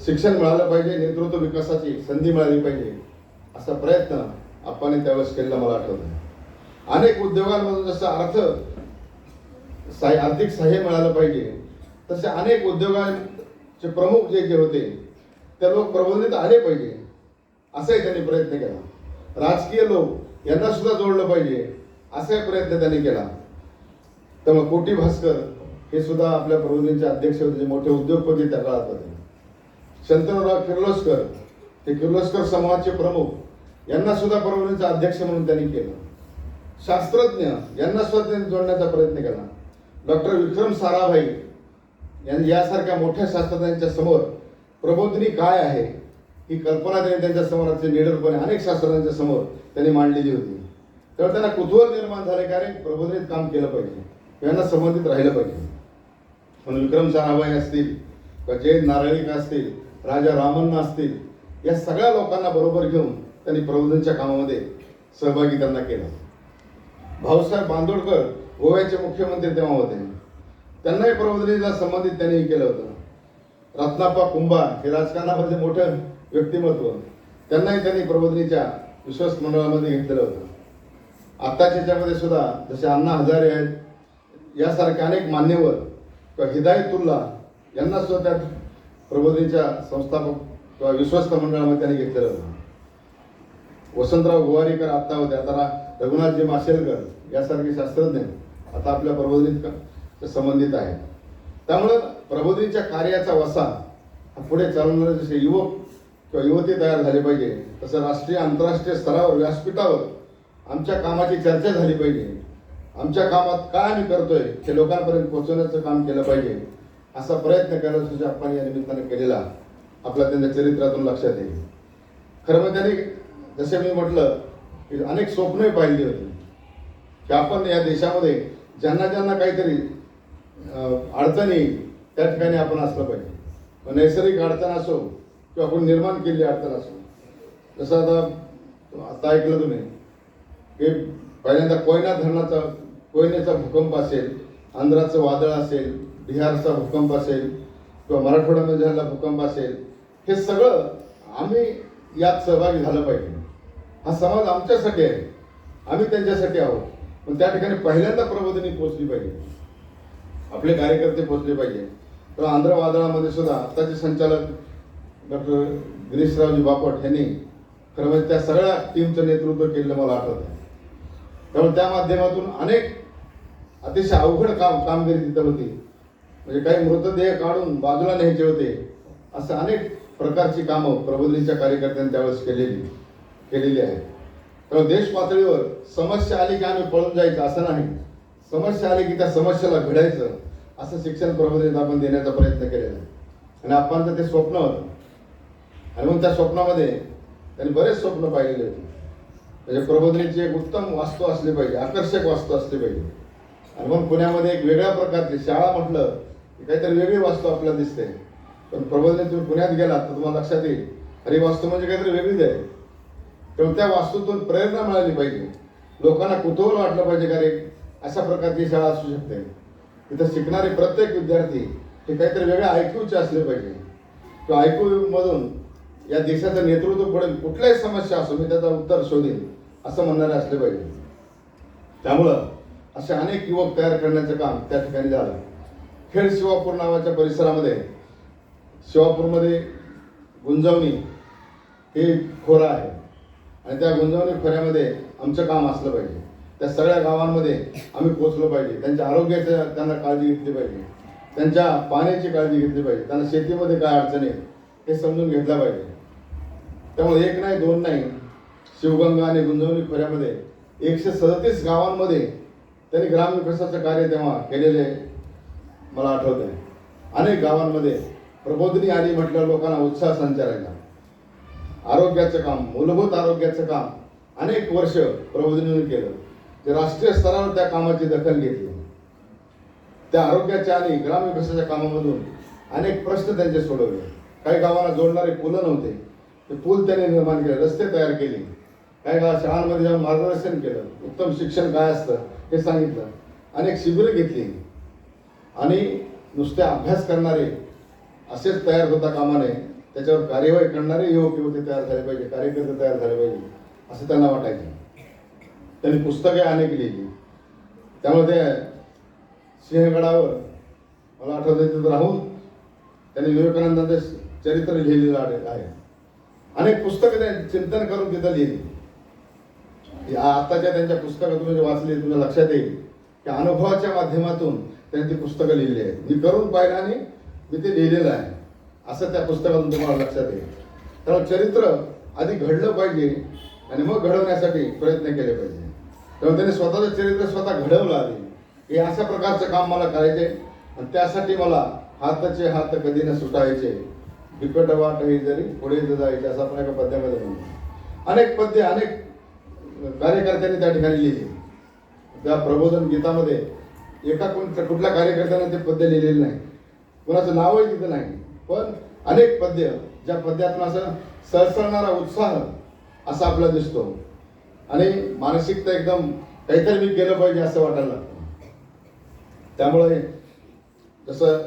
शिक्षण मिळालं पाहिजे, नेतृत्व विकासाची संधी मिळाली पाहिजे असा प्रयत्न आपण त्यावेळेस केलेला मला आठवतं. अनेक उद्योगांमधून जसं आर्थिक सहाय्य मिळालं पाहिजे तसे अनेक उद्योगांचे प्रमुख जे होते ते लोक प्रबोधित आले पाहिजे असाही त्यांनी प्रयत्न केला. राजकीय लोक यांना सुद्धा जोडलं पाहिजे असाही प्रयत्न त्यांनी केला. त्यामुळे कोटी भास्कर हे सुद्धा आपल्या प्रबोधिनीचे अध्यक्ष होते, जे मोठे उद्योगपती त्या काळात होते. शंतनुराव किर्लोस्कर हे किर्लोस्कर समाजाचे प्रमुख यांना सुद्धा प्रबोधिनीचा अध्यक्ष म्हणून त्यांनी केलं. शास्त्रज्ञ यांना सुद्धा त्यांनी जोडण्याचा प्रयत्न केला. डॉक्टर विक्रम साराभाई यांनी यासारख्या मोठ्या शास्त्रज्ञांच्या समोर प्रबोधिनी काय आहे ही कल्पना त्यांनी त्यांच्या समोर निडरपणे अनेक शास्त्रज्ञांच्या समोर त्यांनी मांडलेली होती. तेव्हा त्यांना कुतूहल निर्माण झाले की अरे प्रबोधिनीत काम केलं पाहिजे, यांना संबंधित राहिलं पाहिजे. म्हणून विक्रम साराभाई असतील किंवा जयंत नारळीकर असतील, राजा रामण्णा असतील, या सगळ्या लोकांना बरोबर घेऊन त्यांनी प्रबोधनच्या कामामध्ये सहभागी त्यांना केलं. भाऊसाहेब बांदोडकर गोव्याचे मुख्यमंत्री तेव्हा होते, त्यांनाही प्रबोधिनीला संबंधित त्यांनी केलं होतं. रत्नाप्पा कुंभार हे राजकारणामध्ये मोठं व्यक्तिमत्व, त्यांनाही त्यांनी प्रबोधिनीच्या विश्वास मंडळामध्ये घेतलेलं होतं. आत्ताच्या याच्यामध्ये सुद्धा जसे अण्णा हजारे आहेत, यासारखे अनेक मान्यवर किंवा हिदायतुल्ला यांना सुद्धा त्या प्रबोधिनीच्या संस्थापक किंवा विश्वस्त मंडळामध्ये त्यांनी घेतलेलं होतं. वसंतराव गोवारीकर आत्ता होते, आता रघुनाथजी माशेलकर यासारखे शास्त्रज्ञ आता आपल्या प्रबोधिनीत संबंधित आहेत. त्यामुळं प्रबोधिनीच्या कार्याचा वसा पुढे चालवणारे जसे युवक किंवा युवती तयार झाले पाहिजे, तसं राष्ट्रीय आंतरराष्ट्रीय स्तरावर व्यासपीठावर आमच्या कामाची चर्चा झाली पाहिजे. आमच्या कामात काय आम्ही करतोय हे लोकांपर्यंत पोहोचवण्याचं काम केलं पाहिजे असा प्रयत्न करायला आपण या निमित्ताने केलेला आपल्या त्यांच्या चरित्रातून लक्षात येईल. खरं म्हणजे त्यांनी जसे मी म्हटलं की अनेक स्वप्नही पाहिली होती की आपण या देशामध्ये ज्यांना ज्यांना काहीतरी अडचणी त्या ठिकाणी आपण असलं पाहिजे. नैसर्गिक अडचण असो किंवा आपण निर्माण केलेली अडचण असो. जसं आता ऐकलं तुम्ही की पहिल्यांदा कोयनेचा भूकंप असेल, आंध्राचं वादळ असेल, बिहारचा भूकंप असेल किंवा मराठवाड्यामध्ये झालेला भूकंप असेल, हे सगळं आम्ही यात सहभागी झालं पाहिजे. हा समाज आमच्यासाठी आहे, आम्ही त्यांच्यासाठी आहोत. पण त्या ठिकाणी पहिल्यांदा प्रबोधिनी पोहोचली पाहिजे, आपले कार्यकर्ते पोहोचले पाहिजे. तर आंध्र वादळामध्ये सुद्धा आत्ताचे संचालक डॉक्टर गिरीशरावजी बापट यांनी खरं म्हणजे त्या सगळ्या टीमचं नेतृत्व केलेलं मला आठवतं. त्यामुळे त्या माध्यमातून अनेक अतिशय अवघड कामगिरी तिथं होती. म्हणजे काही मृतदेह काढून बाजूला न्यायचे होते, असं अनेक प्रकारची कामं प्रबोधिनीच्या कार्यकर्त्यांनी त्यावेळेस केलेली आहेत. त्यामुळे देश पातळीवर समस्या आली की आम्ही पळून जायचं असं नाही, समस्या आली की त्या समस्येला घडायचं असं शिक्षण प्रबोधिनीत आपण देण्याचा प्रयत्न केलेला आहे. आणि आपण ते स्वप्न होतं आणि मग त्या स्वप्नामध्ये त्यांनी बरेच स्वप्न पाहिलेले होते. म्हणजे प्रबोधिनीची एक उत्तम वास्तू असली पाहिजे, आकर्षक वास्तू असली पाहिजे. आणि मग पुण्यामध्ये एक वेगळ्या प्रकारची शाळा म्हटलं की काहीतरी वेगळी वास्तू आपल्याला दिसते. पण प्रबोधिनी तुम्ही पुण्यात गेलात तर तुम्हाला लक्षात येईल अरे वास्तू म्हणजे काहीतरी वेगळीच आहे. तेव्हा त्या वास्तूतून प्रेरणा मिळाली पाहिजे, लोकांना कुतूहल वाटलं पाहिजे का रे अशा प्रकारची शाळा असू शकते. तिथं शिकणारे प्रत्येक विद्यार्थी हे काहीतरी वेगळ्या आयक्यूचे असले पाहिजे किंवा आयक्यूमधून या देशाचं नेतृत्व पडेल, कुठल्याही समस्या असो मी त्याचं उत्तर शोधेन असं म्हणणारे असले पाहिजे. त्यामुळं असे अनेक युवक तयार करण्याचं काम त्या ठिकाणी झालं. खेड शिवापूर नावाच्या परिसरामध्ये, शिवापूरमध्ये गुंजवणी हे खोरा आहे आणि त्या गुंजवणी खोऱ्यामध्ये आमचं काम असलं पाहिजे. त्या सगळ्या गावांमध्ये आम्ही पोचलो पाहिजे, त्यांच्या आरोग्याची त्यांना काळजी घेतली पाहिजे, त्यांच्या पाण्याची काळजी घेतली पाहिजे, त्यांना शेतीमध्ये काय अडचणी हे समजून घेतलं पाहिजे. त्यामुळे एक नाही दोन नाही, शिवगंगा आणि गुंजवणी खोऱ्यामध्ये 137 गावांमध्ये त्यांनी ग्रामविकासाचं कार्य तेव्हा केलेले मला आठवत आहे. अनेक गावांमध्ये प्रबोधिनी आली म्हटल्यावर लोकांना उत्साह संचारायला. आरोग्याचं काम, मूलभूत आरोग्याचं काम अनेक वर्ष प्रबोधिनीने केलं. जे राष्ट्रीय स्तरावर त्या कामाची दखल घेतली. त्या आरोग्याच्या आणि ग्रामविकासाच्या कामामधून अनेक प्रश्न त्यांचे सोडवले. काही गावांना जोडणारे पुलं नव्हते, ते पूल त्यांनी निर्माण केले, रस्ते तयार केले. काही गावात शाळांमध्ये जाऊन मार्गदर्शन केलं, उत्तम शिक्षण काय असतं हे सांगितलं. अनेक शिबिरं घेतली आणि नुसते अभ्यास करणारे असेच तयार होता कामा नये, त्याच्यावर कार्यवाही करणारे युवक युवती तयार झाले पाहिजे, कार्यकर्ते तयार झाले पाहिजे असं त्यांना वाटायचं. त्यांनी पुस्तके अनेक लिहिली. त्यामुळे ते सिंहगडावर मला आठवतं तिथं राहून त्यांनी विवेकानंदांचं चरित्र लिहिलेलं आहे. अनेक पुस्तकं त्यांनी चिंतन करून तिथं लिहिली. आताच्या त्यांच्या पुस्तकं तुम्ही जे वाचली तुमच्या लक्षात येईल की अनुभवाच्या माध्यमातून त्यांनी ती पुस्तकं लिहिली आहेत. मी करून पाहिलं आणि मी ते लिहिलेलं आहे असं त्या पुस्तकातून तुम्हाला लक्षात येईल. त्यामुळे चरित्र आधी घडलं पाहिजे आणि मग घडवण्यासाठी प्रयत्न केले पाहिजे. तेव्हा त्यांनी स्वतःचं चरित्र स्वतः घडवलं आधी. हे अशा प्रकारचं काम मला करायचे आणि त्यासाठी मला हाताचे हात कधी न सुटायचे, बिकट वाट ही जरी पुढे जायचे असं आपण एका पद्यामध्ये म्हणतो. अनेक पद्य अनेक कार्यकर्त्यांनी त्या ठिकाणी लिहिली. त्या प्रबोधन गीतामध्ये कुठल्या कार्यकर्त्याने ते पद्य लिहिलेलं नाही, कोणाचं नावही तिथं नाही, पण अनेक पद्य ज्या पद्यातून असं सळसळणारा उत्साह असा आपला दिसतो आणि मानसिकता एकदम काहीतरी मी केलं पाहिजे असं वाटायला लागतं. त्यामुळे जसं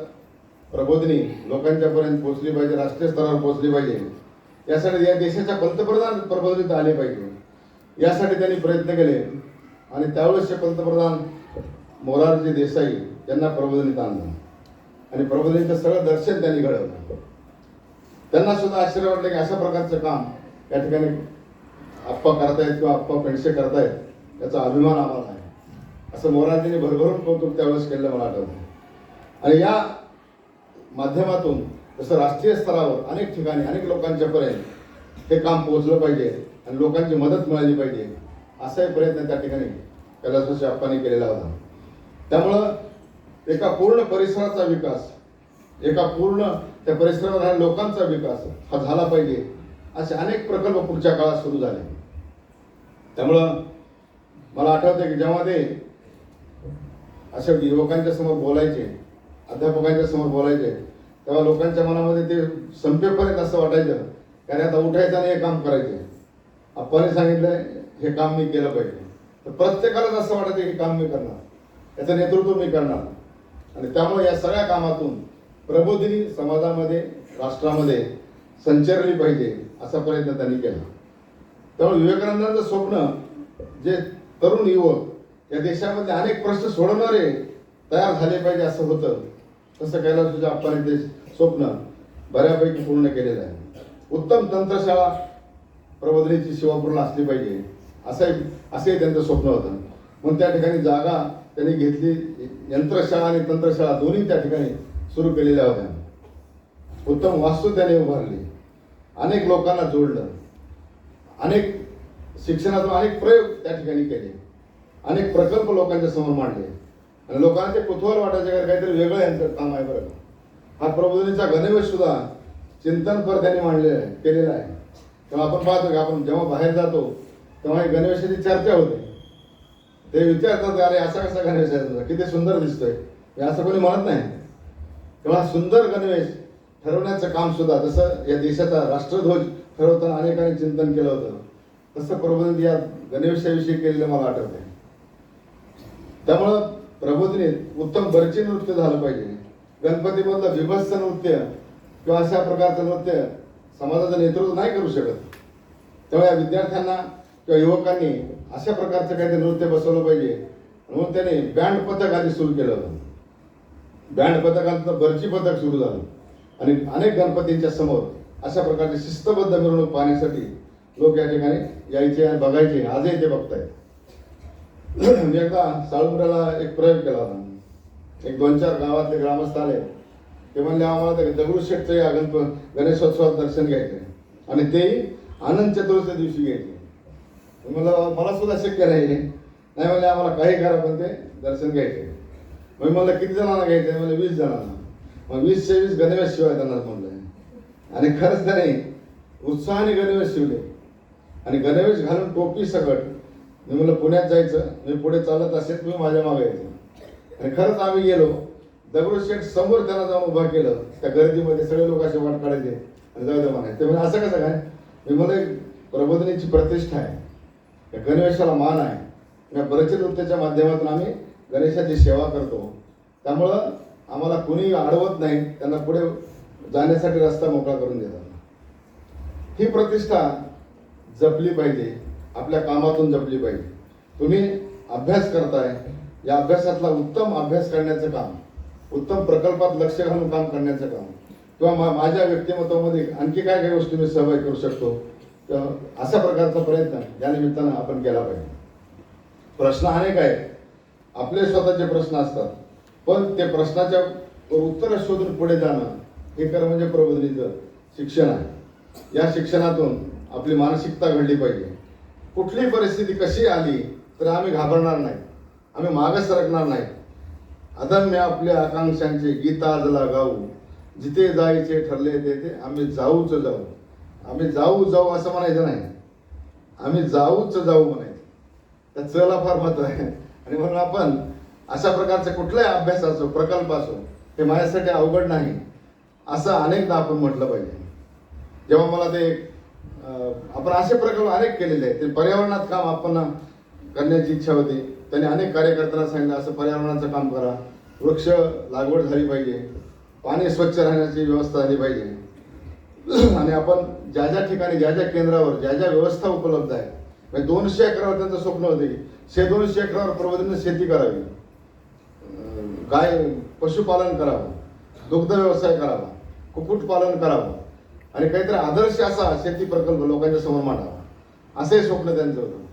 प्रबोधिनी लोकांच्या पर्यंत पोहोचली पाहिजे, राष्ट्रीय स्तरावर पोहोचली पाहिजे, यासाठी या देशाच्या पंतप्रधान प्रबोधिनीत आले पाहिजे यासाठी त्यांनी प्रयत्न केले आणि त्यावेळेसचे पंतप्रधान मोरारजी देसाई यांना प्रबोधिनीत आणलं आणि प्रबोधिनीचं सगळं दर्शन त्यांनी घडवलं. त्यांना सुद्धा आश्चर्य वाटलं की अशा प्रकारचं काम या ठिकाणी आप्पा करतायत किंवा आप्पा पेंडसे करतायत याचा अभिमान आम्हाला आहे असं मोरारजींनी भरभरून कौतुक त्यावेळेस केलं मला आठवतं. आणि या माध्यमातून जसं राष्ट्रीय स्तरावर अनेक ठिकाणी अनेक लोकांच्या पर्यंत हे काम पोहोचलं पाहिजे आणि लोकांची मदत मिळाली पाहिजे असाही प्रयत्न त्या ठिकाणी कैलासवासी आप्पांनी केलेला होता. त्यामुळं एका पूर्ण परिसराचा विकास, एका पूर्ण त्या परिसरावर राहणाऱ्या लोकांचा विकास हा झाला पाहिजे असे अनेक प्रकल्प पुढच्या काळात सुरू झाले. त्यामुळं मला आठवतं की जेव्हा ते अशा युवकांच्या समोर बोलायचे, अध्यापकांच्या समोर बोलायचे, तेव्हा लोकांच्या मनामध्ये ते संपेपर्यंत असं वाटायचं कारण आता उठायचं आणि हे काम करायचे. आप्पांनी सांगितलंय हे काम मी केलं पाहिजे, तर प्रत्येकालाच असं वाटायचं हे काम मी करणार, याचं नेतृत्व मी करणार. आणि त्यामुळे या सगळ्या कामातून प्रबोधिनी समाजामध्ये राष्ट्रामध्ये संचरली पाहिजे असा प्रयत्न त्यांनी केला. त्यामुळे विवेकानंदांचं स्वप्न जे तरुण युवक या देशामध्ये अनेक प्रश्न सोडवणारे तयार झाले पाहिजे असं होतं, तसं कैलासवासी आप्पांनी ते स्वप्न बऱ्यापैकी पूर्ण केलेलं आहे. उत्तम तंत्रशाळा प्रबोधिनीची शिवापूरला असली पाहिजे असंही त्यांचं स्वप्न होतं. म्हणून त्या ठिकाणी जागा त्यांनी घेतली, यंत्रशाळा आणि तंत्रशाळा दोन्ही त्या ठिकाणी सुरू केलेल्या होत्या. उत्तम वास्तू त्याने उभारली, अनेक लोकांना जोडलं, अनेक शिक्षणातून अनेक प्रयोग त्या ठिकाणी केले, अनेक प्रकल्प लोकांच्या समोर मांडले आणि लोकांना ते कुतूहल वाटायचे काहीतरी वेगळं यांचं काम आहे बरं. हा प्रबोधिनीचा गणवेश सुद्धा चिंतनपर त्यांनी केलेला आहे. तेव्हा आपण पाहतो की आपण जेव्हा बाहेर जातो तेव्हा ही गणवेशाची चर्चा होते. ते विचारतात अरे असा कसा गणवेश आहे तुझा, किती सुंदर दिसतोय, असं कोणी म्हणत नाही. तेव्हा सुंदर गणवेश ठरवण्याचं काम सुद्धा जसं या देशाचा राष्ट्रध्वज ठरवताना अनेकांनी चिंतन केलं होतं तसं प्रबोधिनी या गणवेशाविषयी केलेलं मला आठवतंय. त्यामुळं प्रबोधिनीत उत्तम बर्ची नृत्य झालं पाहिजे. गणपतीमधलं बिभत्स नृत्य किंवा अशा प्रकारचं नृत्य समाजाचं नेतृत्व नाही करू शकत. त्यामुळे या विद्यार्थ्यांना किंवा युवकांनी अशा प्रकारचं काहीतरी नृत्य बसवलं पाहिजे म्हणून त्याने बँड पथक आधी सुरू केलं होतं. बँड पथकानंतर बर्ची पथक सुरू झालं आणि अनेक गणपतींच्या समोर अशा प्रकारची शिस्तबद्ध मिरवणूक पाहण्यासाठी लोक या ठिकाणी यायचे आणि बघायचे. आजही ते बघतायत. मी एकदा साळुंबऱ्याला एक प्रयोग केला होता. एक 2-4 गावातले ग्रामस्थ आले, ते म्हणले आम्हाला ते दगडूशेठचं या गणेशोत्सवात दर्शन घ्यायचं आणि तेही अनंत चतुर्थी दिवशी घ्यायचे. मला सुद्धा शक्य नाही म्हणले आम्हाला काही करा पण ते दर्शन घ्यायचे. मग मला किती जणांना घ्यायचे, मला 20 जणांना. मग 20-20 गणवेश शिवाय त्यांना म्हणलं आणि खरंच त्याने उत्साहाने गणवेश शिवले आणि गणवेश घालून टोपी सकट मी म्हणलं पुण्यात जायचं, मी पुढे चालत असेल तुम्ही माझ्या मागे यायचं. आणि खरंच आम्ही गेलो, दगडूशेठ समोर त्यांना जाऊन उभा केलं. त्या गर्दीमध्ये सगळे लोक असे वाट काढायचे आणि जाऊ दे म्हणायचे. ते म्हणजे असं कसं काय, मी मला प्रबोधिनीची प्रतिष्ठा आहे, या गणवेशाला मान आहे. या बरेच नृत्याच्या माध्यमातून आम्ही गणेशाची सेवा करतो. त्यामुळं आम्हाला कुणी अडवत नाही, त्यांना पुढे जाण्यासाठी रस्ता मोकळा करून देतात. ही प्रतिष्ठा जपली पाहिजे, आपल्या कामातून जपली पाहिजे. तुम्ही अभ्यास करताय, या अभ्यासातला उत्तम अभ्यास करण्याचं काम, उत्तम प्रकल्पात लक्ष घालून काम करण्याचं काम, किंवा माझ्या व्यक्तिमत्वामध्ये आणखी काय काही गोष्टी मी सहभागी करू शकतो, तर अशा प्रकारचा प्रयत्न या निमित्तानं आपण केला पाहिजे. प्रश्न अनेक आहेत, आपले स्वतःचे प्रश्न असतात, पण ते प्रश्नाच्या उत्तर शोधून पुढे जाणं हे खरं म्हणजे प्रबोधिनीचं शिक्षण आहे. या शिक्षणातून आपली मानसिकता घडली पाहिजे. कुठलीही परिस्थिती कशी आली तर आम्ही घाबरणार नाही, आम्ही मागे सरकणार नाही. अदम्य आपल्या आकांक्षांचे गीत आजला गाऊ, जिथे जायचे ठरले तेथे आम्ही जाऊच जाऊ. आम्ही जाऊ जाऊ असं म्हणायचं नाही, आम्ही जाऊच जाऊ म्हणायचं. त्या चला फार महत्व आहे. आणि म्हणून आपण अशा प्रकारचे कुठलाही अभ्यास असो, प्रकल्प असो, हे माझ्यासाठी अवघड नाही असं अनेकदा आपण म्हटलं पाहिजे. जेव्हा मला ते आपण असे प्रकल्प अनेक केलेले आहेत, ते पर्यावरणात काम आपण करण्याची इच्छा होती. त्यांनी अनेक कार्यकर्त्यांना सांगितलं असं पर्यावरणाचं काम करा, वृक्ष लागवड झाली पाहिजे, पाणी स्वच्छ राहण्याची व्यवस्था झाली पाहिजे. आणि आपण ज्या ज्या ठिकाणी, ज्या ज्या केंद्रावर ज्या ज्या व्यवस्था उपलब्ध आहे, म्हणजे 200 एकरावर त्यांचं स्वप्न होते की 100-200 एकरावर प्रबोधिनीने शेती करावी, गाय पशुपालन करावं, दुग्ध व्यवसाय करावा, कुक्कुटपालन करावं आणि काहीतरी आदर्श असा शेती प्रकल्प लोकांच्या समोर मांडावा, असे स्वप्न त्यांचं होतं.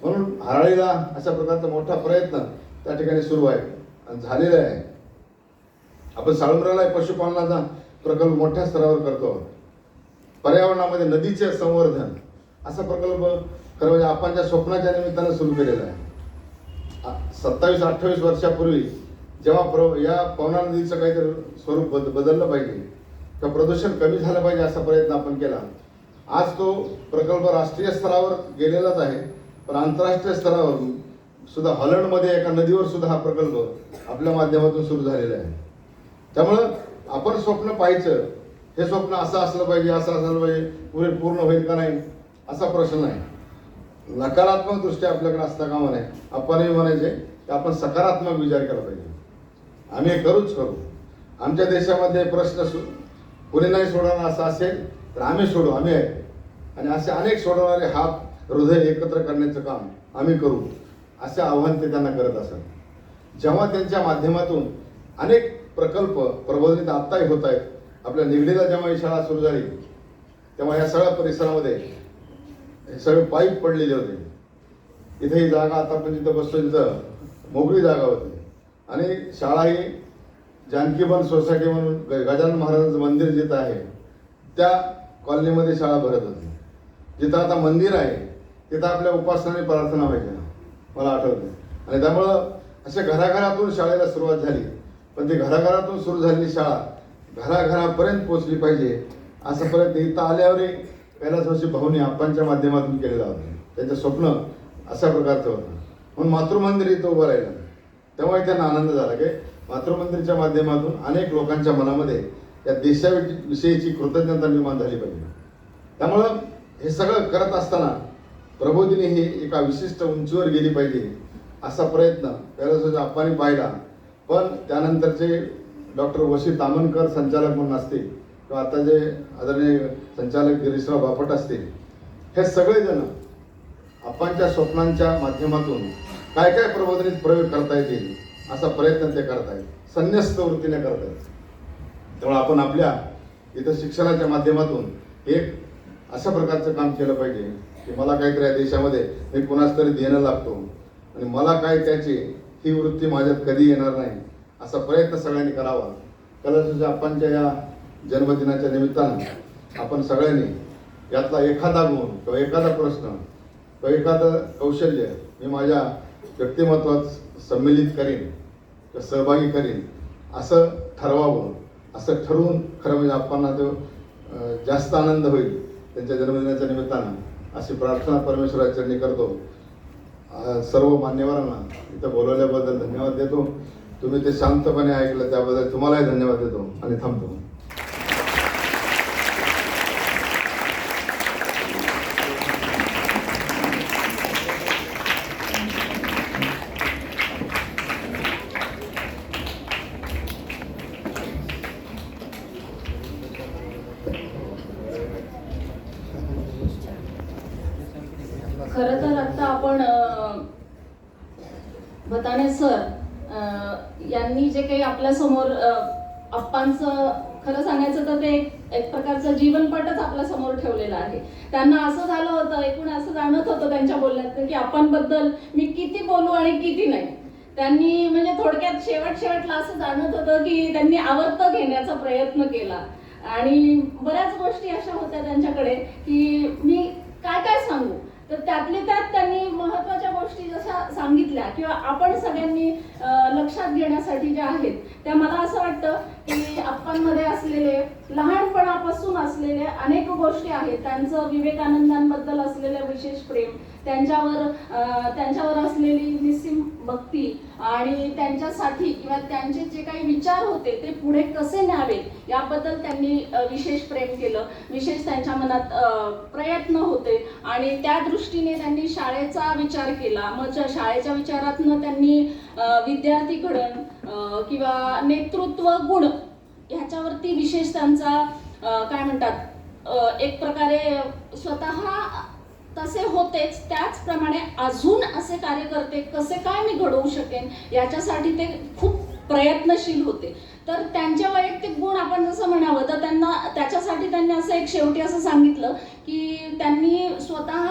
म्हणून हराळीला अशा प्रकारचा मोठा प्रयत्न त्या ठिकाणी सुरू आहे आणि झालेला आहे. आपण साळुंबऱ्याला पशुपालनाचा प्रकल्प मोठ्या स्तरावर करतो. पर्यावरणामध्ये नदीचे संवर्धन असा प्रकल्प खरं म्हणजे आपणच्या स्वप्नाच्या निमित्तानं सुरू केलेला आहे. 27-28 वर्षापूर्वी जेव्हा या पवना नदीचं काहीतरी स्वरूप बदललं पाहिजे किंवा प्रदूषण कमी झालं पाहिजे असा प्रयत्न आपण केला. आज तो प्रकल्प राष्ट्रीय स्तरावर गेलेलाच आहे, पण आंतरराष्ट्रीय स्तरावर सुद्धा हॉलंडमध्ये एका नदीवर सुद्धा हा प्रकल्प आपल्या माध्यमातून सुरू झालेला आहे. त्यामुळं आपण स्वप्न पाहायचं, हे स्वप्न असं असलं पाहिजे, असं असलं पाहिजे, पुढे पूर्ण होईल का नाही असा प्रश्न नाही. नकारात्मक दृष्ट्या आपल्याकडे असता कामा नये. आपणही म्हणायचे की आपण सकारात्मक विचार केला पाहिजे. आम्ही हे करूच करू. आमच्या देशामध्ये प्रश्न कोणी नाही सोडवणार असं असेल तर आम्ही सोडू, आम्ही आहे. आणि असे अनेक सोडवणारे हात, हृदय एकत्र करण्याचं काम आम्ही करू, असे आव्हान ते त्यांना करत असत. जेव्हा त्यांच्या माध्यमातून अनेक प्रकल्प प्रबोधित आत्ताही होत आहेत. आपल्या निगडीला जेव्हा ही शाळा सुरू झाली तेव्हा ह्या सगळ्या परिसरामध्ये हे सगळे पाईप पडलेले होते. इथे ही जागा आता आपण जिथं बसतो तिथं मोकळी जागा होती आणि शाळा ही जानकीबन सोसायटी म्हणून गजानन महाराजांचं मंदिर जिथं आहे त्या कॉलनीमध्ये शाळा भरत होती. जिथं आता मंदिर आहे तिथं आपल्या उपासनाने प्रार्थना व्हायच्या, मला आठवतं. आणि त्यामुळं अशा घराघरातून शाळेला सुरुवात झाली, पण ती घराघरातून सुरू झालेली शाळा घराघरापर्यंत पोहोचली पाहिजे असा प्रयत्न इथं आल्यावरही कैलासवासी भाऊनी आपांच्या माध्यमातून केलेला होता. त्यांचं स्वप्न अशा प्रकारचं होतं. म्हणून मातृमंदिर इथं उभं राहिलं. तेव्हाही त्यांना आनंद झाला की मातृमंदिरच्या माध्यमातून अनेक लोकांच्या मनामध्ये या देशाविषयीची कृतज्ञता निर्माण झाली पाहिजे. त्यामुळं हे सगळं करत असताना प्रबोधिनी ही एका विशिष्ट उंचीवर गेली पाहिजे असा प्रयत्न कैलासवासी आप्पांनी पाहिला. पण त्यानंतरचे डॉक्टर वशी तामणकर संचालक म्हणून असतील किंवा आता जे आदरणीय संचालक गिरीशराव बापट असतील, हे सगळेजण आप्पांच्या स्वप्नांच्या माध्यमातून काय काय प्रबोधिनीत प्रयोग करता येतील असा प्रयत्न ते करतायत, संन्यस्त वृत्तीने करतायत. त्यामुळे आपण आपल्या इथं शिक्षणाच्या माध्यमातून एक अशा प्रकारचं काम केलं पाहिजे की मला काहीतरी या देशामध्ये मी कुणाच तरी देणं लागतो आणि मला काय त्याची ही वृत्ती माझ्यात कधी येणार नाही असा प्रयत्न सगळ्यांनी करावा. कैलासवासी आप्पांच्या या जन्मदिनाच्या निमित्तानं आपण सगळ्यांनी यातला एखादा गुण किंवा एखादा प्रश्न किंवा एखादं कौशल्य मी माझ्या व्यक्तिमत्वात सम्मिलित करीन किंवा सहभागी करीन असं ठरवावं. असं ठरवून खरं म्हणजे आप्पांना तो जास्त आनंद होईल त्यांच्या जन्मदिनाच्या निमित्तानं अशी प्रार्थना परमेश्वराच्या चरणी करतो. सर्व मान्यवरांना इथं बोलवल्याबद्दल धन्यवाद देतो. तुम्ही ते शांतपणे ऐकलं त्याबद्दल तुम्हालाही धन्यवाद देतो आणि थांबतो. खरं तर आता आपण बताने सर यांनी जे काही आपल्या समोर अप्पांचं खरं सांगायचं तर ते एक प्रकारचं जीवनपटच आपल्या समोर ठेवलेलं आहे. त्यांना असं झालं होतं, एकूण असं जाणवत होतं त्यांच्या बोलण्यात की अप्पांबद्दल मी किती बोलू आणि किती नाही. त्यांनी म्हणजे थोडक्यात शेवटला असं जाणवत होतं की त्यांनी आवर्त घेण्याचा प्रयत्न केला आणि बऱ्याच गोष्टी अशा होत्या त्यांच्याकडे की मी काय काय सांगू. तर त्यातले त्यात त्यांनी महत्त्वाच्या गोष्टी जशा सांगितल्या किंवा आपण सगळ्यांनी लक्षात घेण्यासाठी ज्या आहेत त्या मला असं वाटतं की अप्पांमध्ये असलेले लहानपणापासून असलेले अनेक गोष्टी आहेत. त्यांचं विवेकानंदांबद्दल असलेलं विशेष प्रेम, त्यांच्यावर असलेली निस्सीम भक्ती आणि त्यांच्यासाठी किंवा त्यांचे जे काही विचार होते ते पुढे कसे न्यावे याबद्दल त्यांनी विशेष प्रेम केलं. विशेष त्यांच्या मनात प्रयत्न होते आणि त्या दृष्टीने त्यांनी शाळेचा विचार केला. मग शाळेच्या विचारातनं त्यांनी विद्यार्थी घडण किंवा नेतृत्व गुण ह्याच्यावरती विशेष त्यांचा काय म्हणतात एक प्रकारे स्वतः तसे होतेच त्याचप्रमाणे अजून असे कार्यकर्ते कसे काय मी घडवू शकेन याच्यासाठी ते खूप प्रयत्नशील होते. तर त्यांचे वैयक्तिक गुण आपण जसं म्हणावं तर त्याच्यासाठी त्यांनी असं एक शेवटी असं सांगितलं की त्यांनी स्वतः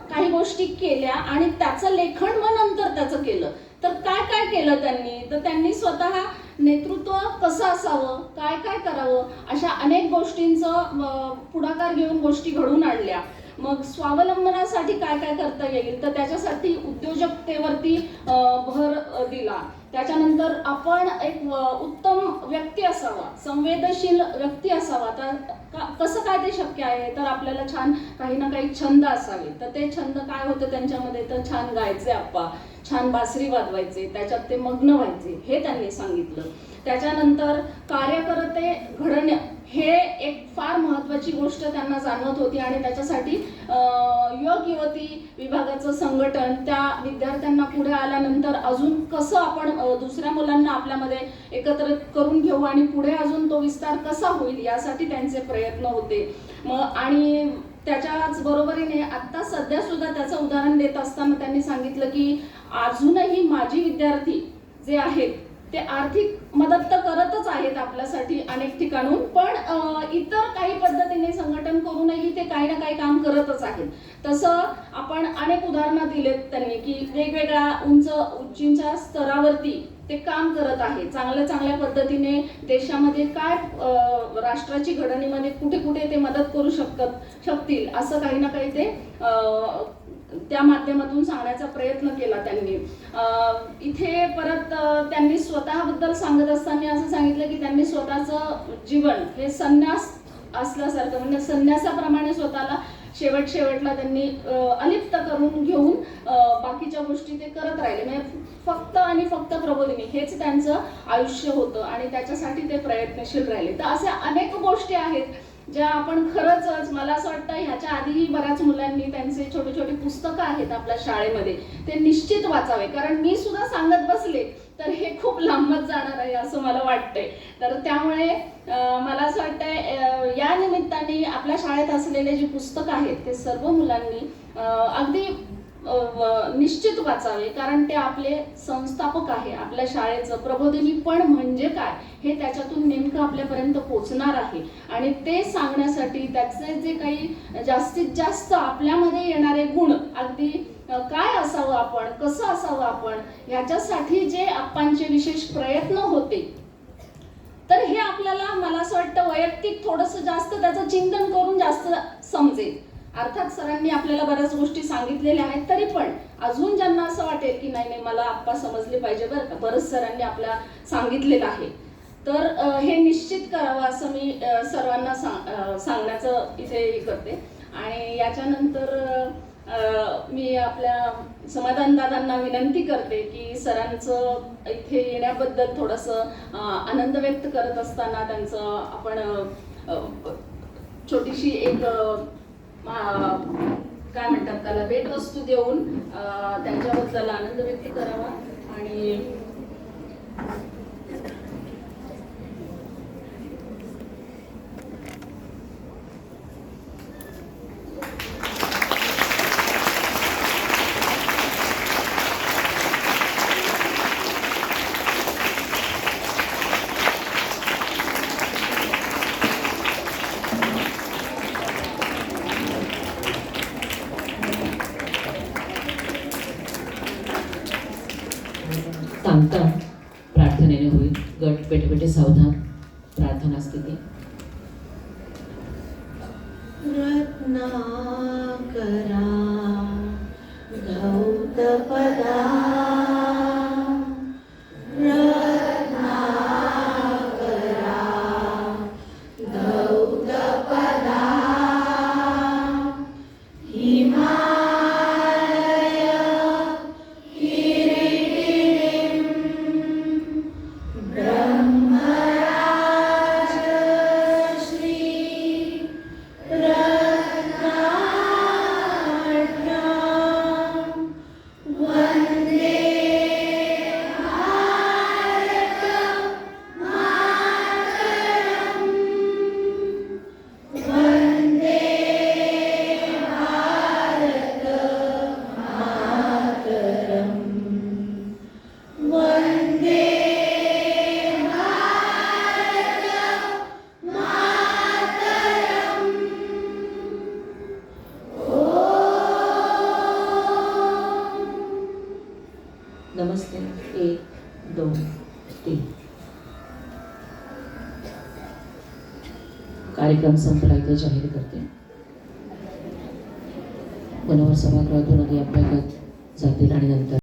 काही गोष्टी केल्या आणि त्याचं लेखन मग नंतर त्याचं केलं. तर काय काय केलं त्यांनी, तर त्यांनी स्वतः नेतृत्व कसं असावं, काय काय करावं अशा अनेक गोष्टींचं पुढाकार घेऊन गोष्टी घडवून आणल्या. मग स्वावलंबनासाठी काय काय करता येईल तर त्याच्यासाठी उद्योजकतेवरती भर दिला. त्याच्यानंतर आपण एक उत्तम व्यक्ती असावा, संवेदनशील व्यक्ती असावा. तर कसं काय ते शक्य आहे, तर आपल्याला छान काही ना काही छंद असावे. तर ते छंद काय होतं त्यांच्यामध्ये, तर छान गायचे अप्पा, छान बासरी वाजवायचे, त्याच्यात ते मग्न व्हायचे हे त्यांनी सांगितलं. त्याच्यानंतर कार्यकर्ते घडणे हे एक फार महत्त्वाची गोष्ट त्यांना जाणवत होती आणि त्याच्यासाठी युवक युवती विभागाचं संघटन, त्या विद्यार्थ्यांना पुढे आल्यानंतर अजून कसं आपण दुसऱ्या मुलांना आपल्यामध्ये एकत्र करून घेऊ आणि पुढे अजून तो विस्तार कसा होईल यासाठी त्यांचे प्रयत्न होते. आणि त्याच्याच बरोबरीने आत्ता सध्या सुद्धा त्याचं उदाहरण देत असताना त्यांनी सांगितलं की अजूनही माझी विद्यार्थी जे आहेत ते आर्थिक मदत तर करतच आहेत आपल्यासाठी अनेक ठिकाणून, पण इतर काही पद्धतीने संघटन करूनही ते काही ना काही काम करतच आहेत. तसं आपण अनेक उदाहरणं दिलेत त्यांनी की वेगवेगळ्या उंचीच्या स्तरावरती ते काम करत आहे. चांगल्या पद्धतीने देशामध्ये काय राष्ट्राची घडणीमध्ये कुठे कुठे ते मदत करू शकतील असं काही ना काही ते त्या माध्यमातून सांगण्याचा प्रयत्न केला त्यांनी. इथे परत त्यांनी स्वतःबद्दल सांगत असताना असं सांगितलं की त्यांनी स्वतःचं जीवन हे संन्यास असल्यासारखं, म्हणजे संन्यासाप्रमाणे स्वतःला शेवटला त्यांनी अलिप्त करून घेऊन बाकीच्या गोष्टी ते करत राहिले. म्हणजे फक्त आणि फक्त प्रबोधिनी हेच त्यांचं आयुष्य होतं आणि त्याच्यासाठी ते प्रयत्नशील राहिले. तर अशा अनेक गोष्टी आहेत ज्या आपण खरंच, मला असं वाटतं ह्याच्या आधीही बऱ्याच मुलांनी त्यांचे छोटी पुस्तकं आहेत आपल्या शाळेमध्ये ते निश्चित वाचावे. कारण मी सुद्धा सांगत बसले तर हे खूप लांबच जाणार आहे असं मला वाटतंय. तर त्यामुळे मला असं वाटतंय या निमित्ताने आपल्या शाळेत असलेले जे पुस्तकं आहेत ते सर्व मुलांनी अगदी निश्चित वाचावे. कारण ते आपले संस्थापक आहे आपल्या शाळेचं. प्रबोधिनी पण म्हणजे काय हे त्याच्यातून नेमकं आपल्यापर्यंत पोहोचणार आहे आणि ते सांगण्यासाठी त्याचे जे काही जास्तीत जास्त आपल्यामध्ये येणारे गुण, अगदी काय असावं आपण, कसं असावं आपण, ह्याच्यासाठी जे अप्पांचे विशेष प्रयत्न होते, तर हे आपल्याला मला असं वाटतं वैयक्तिक थोडंसं जास्त त्याचं चिंतन करून जास्त समजेल. अर्थात सरांनी आपल्याला बऱ्याच गोष्टी सांगितलेल्या आहेत, तरी पण अजून ज्यांना असं वाटेल की नाही मला आप्पा समजले पाहिजे बरं का, बरंच सरांनी आपल्याला सांगितलेलं आहे, तर हे निश्चित करावं असं मी सर्वांना सांगण्याचं इथे हे करते. आणि याच्यानंतर मी आपल्या समाधान दादांना विनंती करते की सरांचं इथे येण्याबद्दल थोडंसं आनंद व्यक्त करत असताना त्यांचं आपण छोटीशी एक काय म्हणतात त्याला भेटवस्तू देऊन त्यांच्याबद्दल आनंद व्यक्त करावा. आणि सांगता प्रार्थनेने होईल. गट पेटे पेटे सावधान. प्रार्थना स्थिती. रत्नाकरा धौतपदा रत्नाकरा धौतपदा हिमालय किरीटिं ब्रह्मराज श्री वन्दे भारत मातरम् वन्दे भारत मातरम् वन्दे भारत मातरम् नमस्ते. 1 2 3. कार्यक्रम संपला इथे जाहीर करते. मनोहर सभागृहातून आधी अभ्यागत जातील आणि नंतर